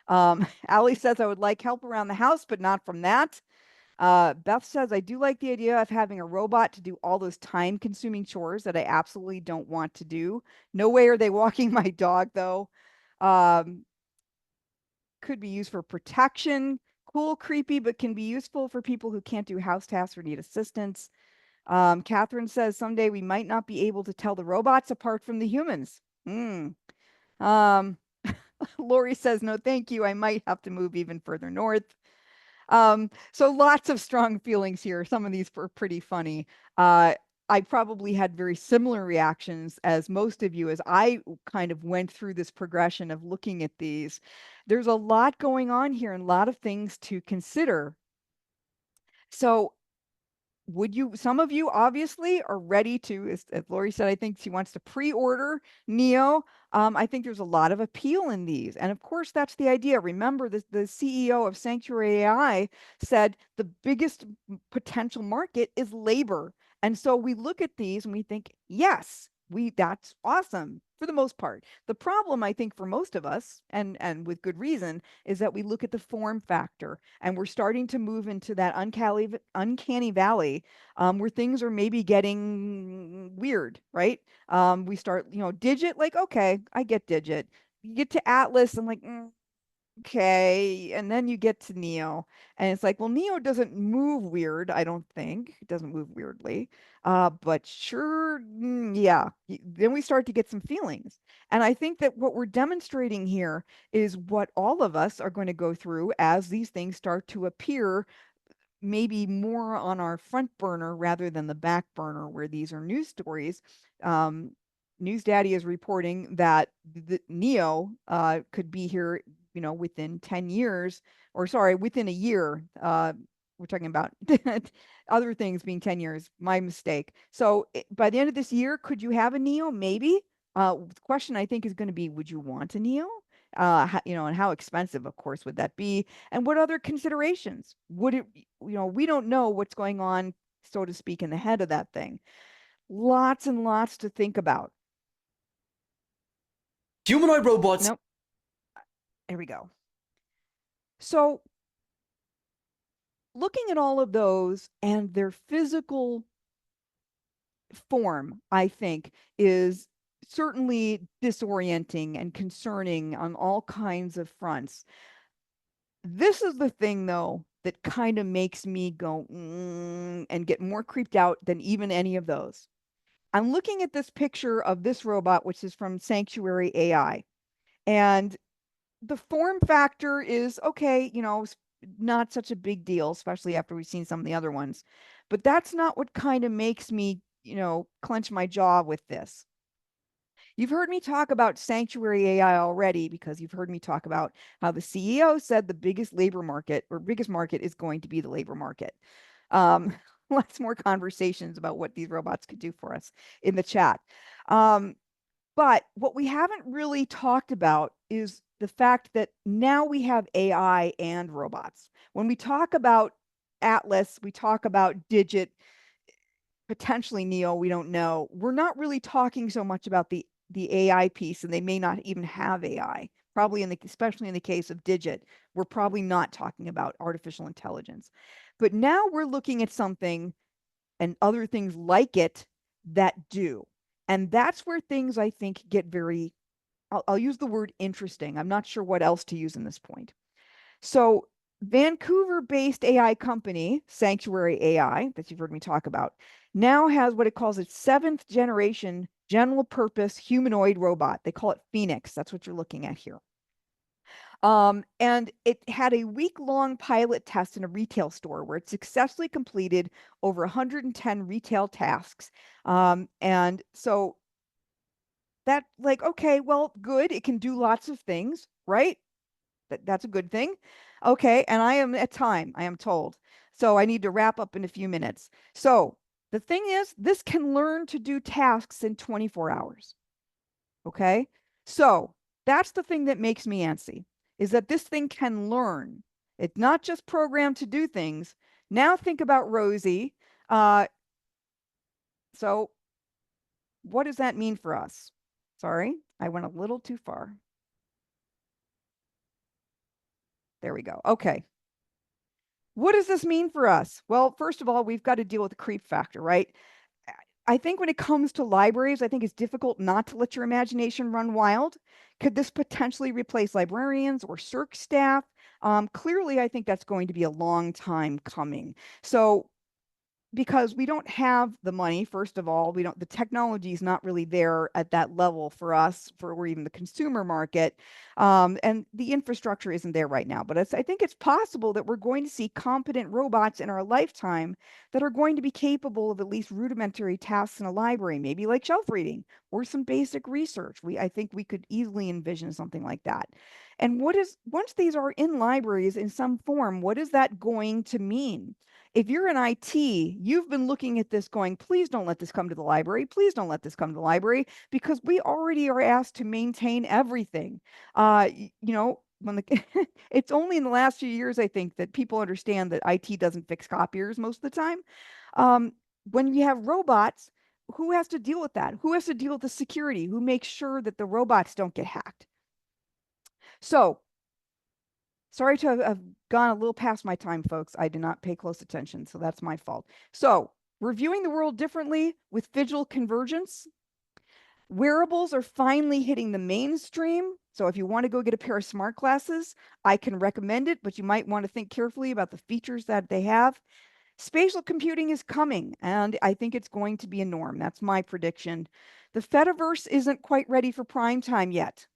Allie says, I would like help around the house, but not from that. Beth says, I do like the idea of having a robot to do all those time-consuming chores that I absolutely don't want to do. No way are they walking my dog, though. Could be used for protection. Cool, creepy, but can be useful for people who can't do house tasks or need assistance. Catherine says someday we might not be able to tell the robots apart from the humans. Lori says, no, thank you. I might have to move even further north. So lots of strong feelings here. Some of these were pretty funny. I probably had very similar reactions as most of you as I kind of went through this progression of looking at these. There's a lot going on here and a lot of things to consider. So would you, some of you obviously are ready to, as Lori said, I think she wants to pre-order Neo. I think there's a lot of appeal in these. And of course, that's the idea. Remember, the CEO of Sanctuary AI said the biggest potential market is labor. And so we look at these and we think, yes, that's awesome for the most part. The problem, I think, for most of us, and with good reason, is that we look at the form factor and we're starting to move into that uncanny valley where things are maybe getting weird, right? We start, Digit, like, okay, I get Digit. You get to Atlas, I'm like, okay. And then you get to Neo, and it's like, well, Neo doesn't move weird, I don't think. It doesn't move weirdly. But sure, yeah. Then we start to get some feelings. And I think that what we're demonstrating here is what all of us are going to go through as these things start to appear maybe more on our front burner rather than the back burner where these are news stories. News Daddy is reporting that the Neo could be here, within 10 years, or sorry, within a year. We're talking about other things being 10 years, my mistake. So by the end of this year, could you have a Neo? Maybe. The question I think is going to be, would you want a Neo? And how expensive, of course, would that be? And what other considerations would it, we don't know what's going on, so to speak, in the head of that thing. Lots and lots to think about. Humanoid robots. Nope. There we go. So looking at all of those and their physical form, I think, is certainly disorienting and concerning on all kinds of fronts. This is the thing, though, that kind of makes me go and get more creeped out than even any of those. I'm looking at this picture of this robot, which is from Sanctuary AI. And the form factor is okay, not such a big deal, especially after we've seen some of the other ones. But that's not what kind of makes me, clench my jaw with this. You've heard me talk about Sanctuary AI already because you've heard me talk about how the CEO said the biggest labor market or biggest market is going to be the labor market. Lots more conversations about what these robots could do for us in the chat. But what we haven't really talked about is the fact that now we have AI and robots. When we talk about Atlas, we talk about Digit, potentially Neo, we don't know. We're not really talking so much about the AI piece, and they may not even have AI. Probably especially in the case of Digit, we're probably not talking about artificial intelligence. But now we're looking at something and other things like it that do. And that's where things, I think, get very, I'll use the word interesting. I'm not sure what else to use in this point. So Vancouver-based AI company, Sanctuary AI, that you've heard me talk about, now has what it calls its 7th generation general purpose humanoid robot. They call it Phoenix. That's what you're looking at here. And it had a week-long pilot test in a retail store where it successfully completed over 110 retail tasks. And so that, like, okay, well, good. It can do lots of things, right? That's a good thing. Okay, and I am at time, I am told. So I need to wrap up in a few minutes. So the thing is, this can learn to do tasks in 24 hours. Okay, so that's the thing that makes me antsy, is that this thing can learn. It's not just programmed to do things. Now think about Rosie. So what does that mean for us? Sorry, I went a little too far. There we go. Okay. What does this mean for us? Well, first of all, we've got to deal with the creep factor, right? I think when it comes to libraries, I think it's difficult not to let your imagination run wild. Could this potentially replace librarians or circ staff? Clearly, I think that's going to be a long time coming. So, because we don't have the money, first of all, the technology is not really there at that level for us, or even the consumer market. And the infrastructure isn't there right now. But I think it's possible that we're going to see competent robots in our lifetime that are going to be capable of at least rudimentary tasks in a library, maybe like shelf reading or some basic research. I think we could easily envision something like that. And once these are in libraries in some form, what is that going to mean? If you're in IT, you've been looking at this going, please don't let this come to the library. Please don't let this come to the library, because we already are asked to maintain everything. When it's only in the last few years, I think, that people understand that IT doesn't fix copiers most of the time. When you have robots, who has to deal with that? Who has to deal with the security? Who makes sure that the robots don't get hacked? So, sorry to have gone a little past my time, folks. I did not pay close attention, so that's my fault. So, reviewing the world differently with visual convergence. Wearables are finally hitting the mainstream. So if you want to go get a pair of smart glasses, I can recommend it, but you might want to think carefully about the features that they have. Spatial computing is coming, and I think it's going to be a norm. That's my prediction. The Fediverse isn't quite ready for prime time yet.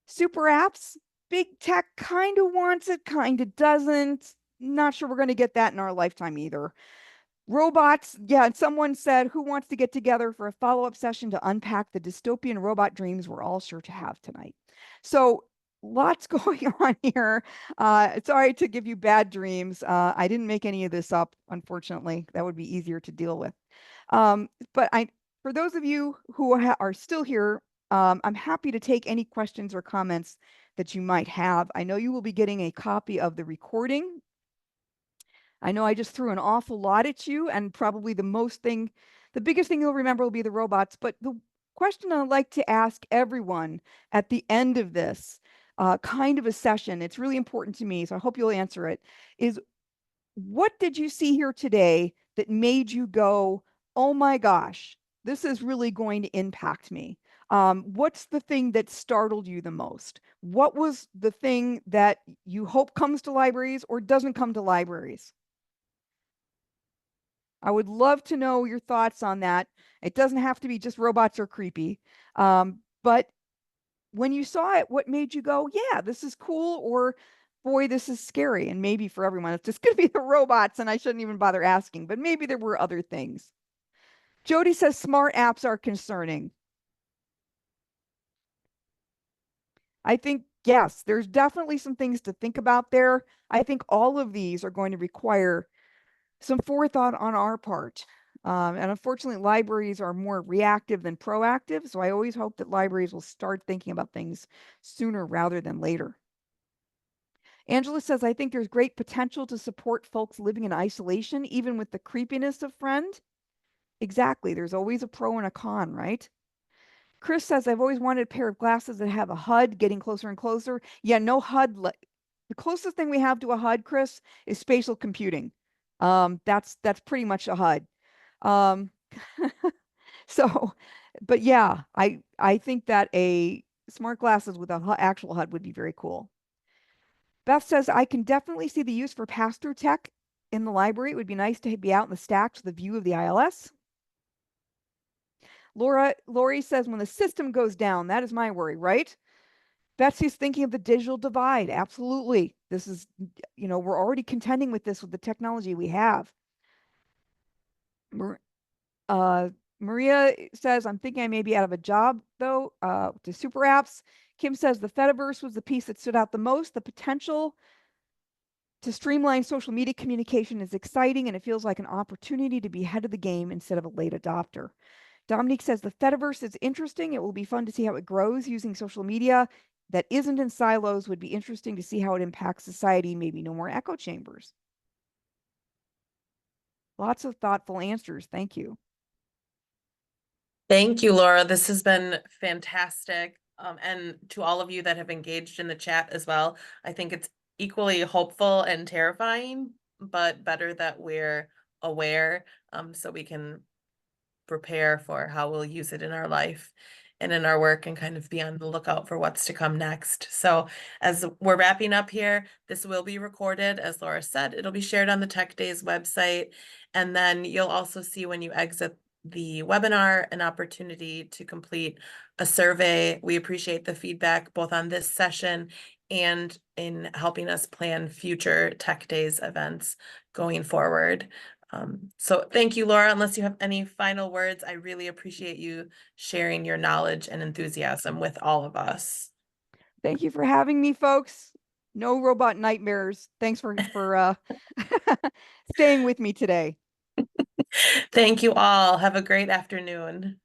Super apps, big tech kind of wants it, kind of doesn't. Not sure we're going to get that in our lifetime either. Robots, yeah, and someone said, who wants to get together for a follow-up session to unpack the dystopian robot dreams we're all sure to have tonight? So lots going on here. Sorry to give you bad dreams. I didn't make any of this up, unfortunately. That would be easier to deal with. But for those of you who are still here, I'm happy to take any questions or comments that you might have. I know you will be getting a copy of the recording. I know I just threw an awful lot at you, and probably the biggest thing you'll remember will be the robots. But the question I'd like to ask everyone at the end of this kind of a session, it's really important to me, so I hope you'll answer it, is what did you see here today that made you go, oh my gosh, this is really going to impact me? What's the thing that startled you the most? What was the thing that you hope comes to libraries or doesn't come to libraries? I would love to know your thoughts on that. It doesn't have to be just robots are creepy. But when you saw it, what made you go, yeah, this is cool, or boy, this is scary? And maybe for everyone, it's just going to be the robots and I shouldn't even bother asking, but maybe there were other things. Jody says smart apps are concerning. I think, yes, there's definitely some things to think about there. I think all of these are going to require some forethought on our part. And unfortunately, libraries are more reactive than proactive. So I always hope that libraries will start thinking about things sooner rather than later. Angela says, I think there's great potential to support folks living in isolation, even with the creepiness of Friend. Exactly. There's always a pro and a con, right? Chris says, I've always wanted a pair of glasses that have a HUD, getting closer and closer. Yeah, no HUD. The closest thing we have to a HUD, Chris, is spatial computing. That's pretty much a HUD. So, but yeah, I think that a smart glasses with an actual HUD would be very cool. Beth says, I can definitely see the use for pass-through tech in the library. It would be nice to be out in the stacks with a view of the ILS. Lori says, when the system goes down, that is my worry, right? Betsy's thinking of the digital divide. Absolutely. This is, we're already contending with this with the technology we have. Maria says, I'm thinking I may be out of a job, though, to super apps. Kim says, the Fediverse was the piece that stood out the most. The potential to streamline social media communication is exciting, and it feels like an opportunity to be ahead of the game instead of a late adopter. Dominique says, the Fediverse is interesting. It will be fun to see how it grows using social media that isn't in silos. Would be interesting to see how it impacts society. Maybe no more echo chambers. Lots of thoughtful answers. Thank you. Thank you, Laura. This has been fantastic. And to all of you that have engaged in the chat as well, I think it's equally hopeful and terrifying, but better that we're aware so we can prepare for how we'll use it in our life and in our work and kind of be on the lookout for what's to come next. So as we're wrapping up here, this will be recorded. As Laura said, it'll be shared on the Tech Days website. And then you'll also see when you exit the webinar an opportunity to complete a survey. We appreciate the feedback both on this session and in helping us plan future Tech Days events going forward. So thank you, Laura. Unless you have any final words, I really appreciate you sharing your knowledge and enthusiasm with all of us. Thank you for having me, folks. No robot nightmares. Thanks for staying with me today. Thank you all. Have a great afternoon.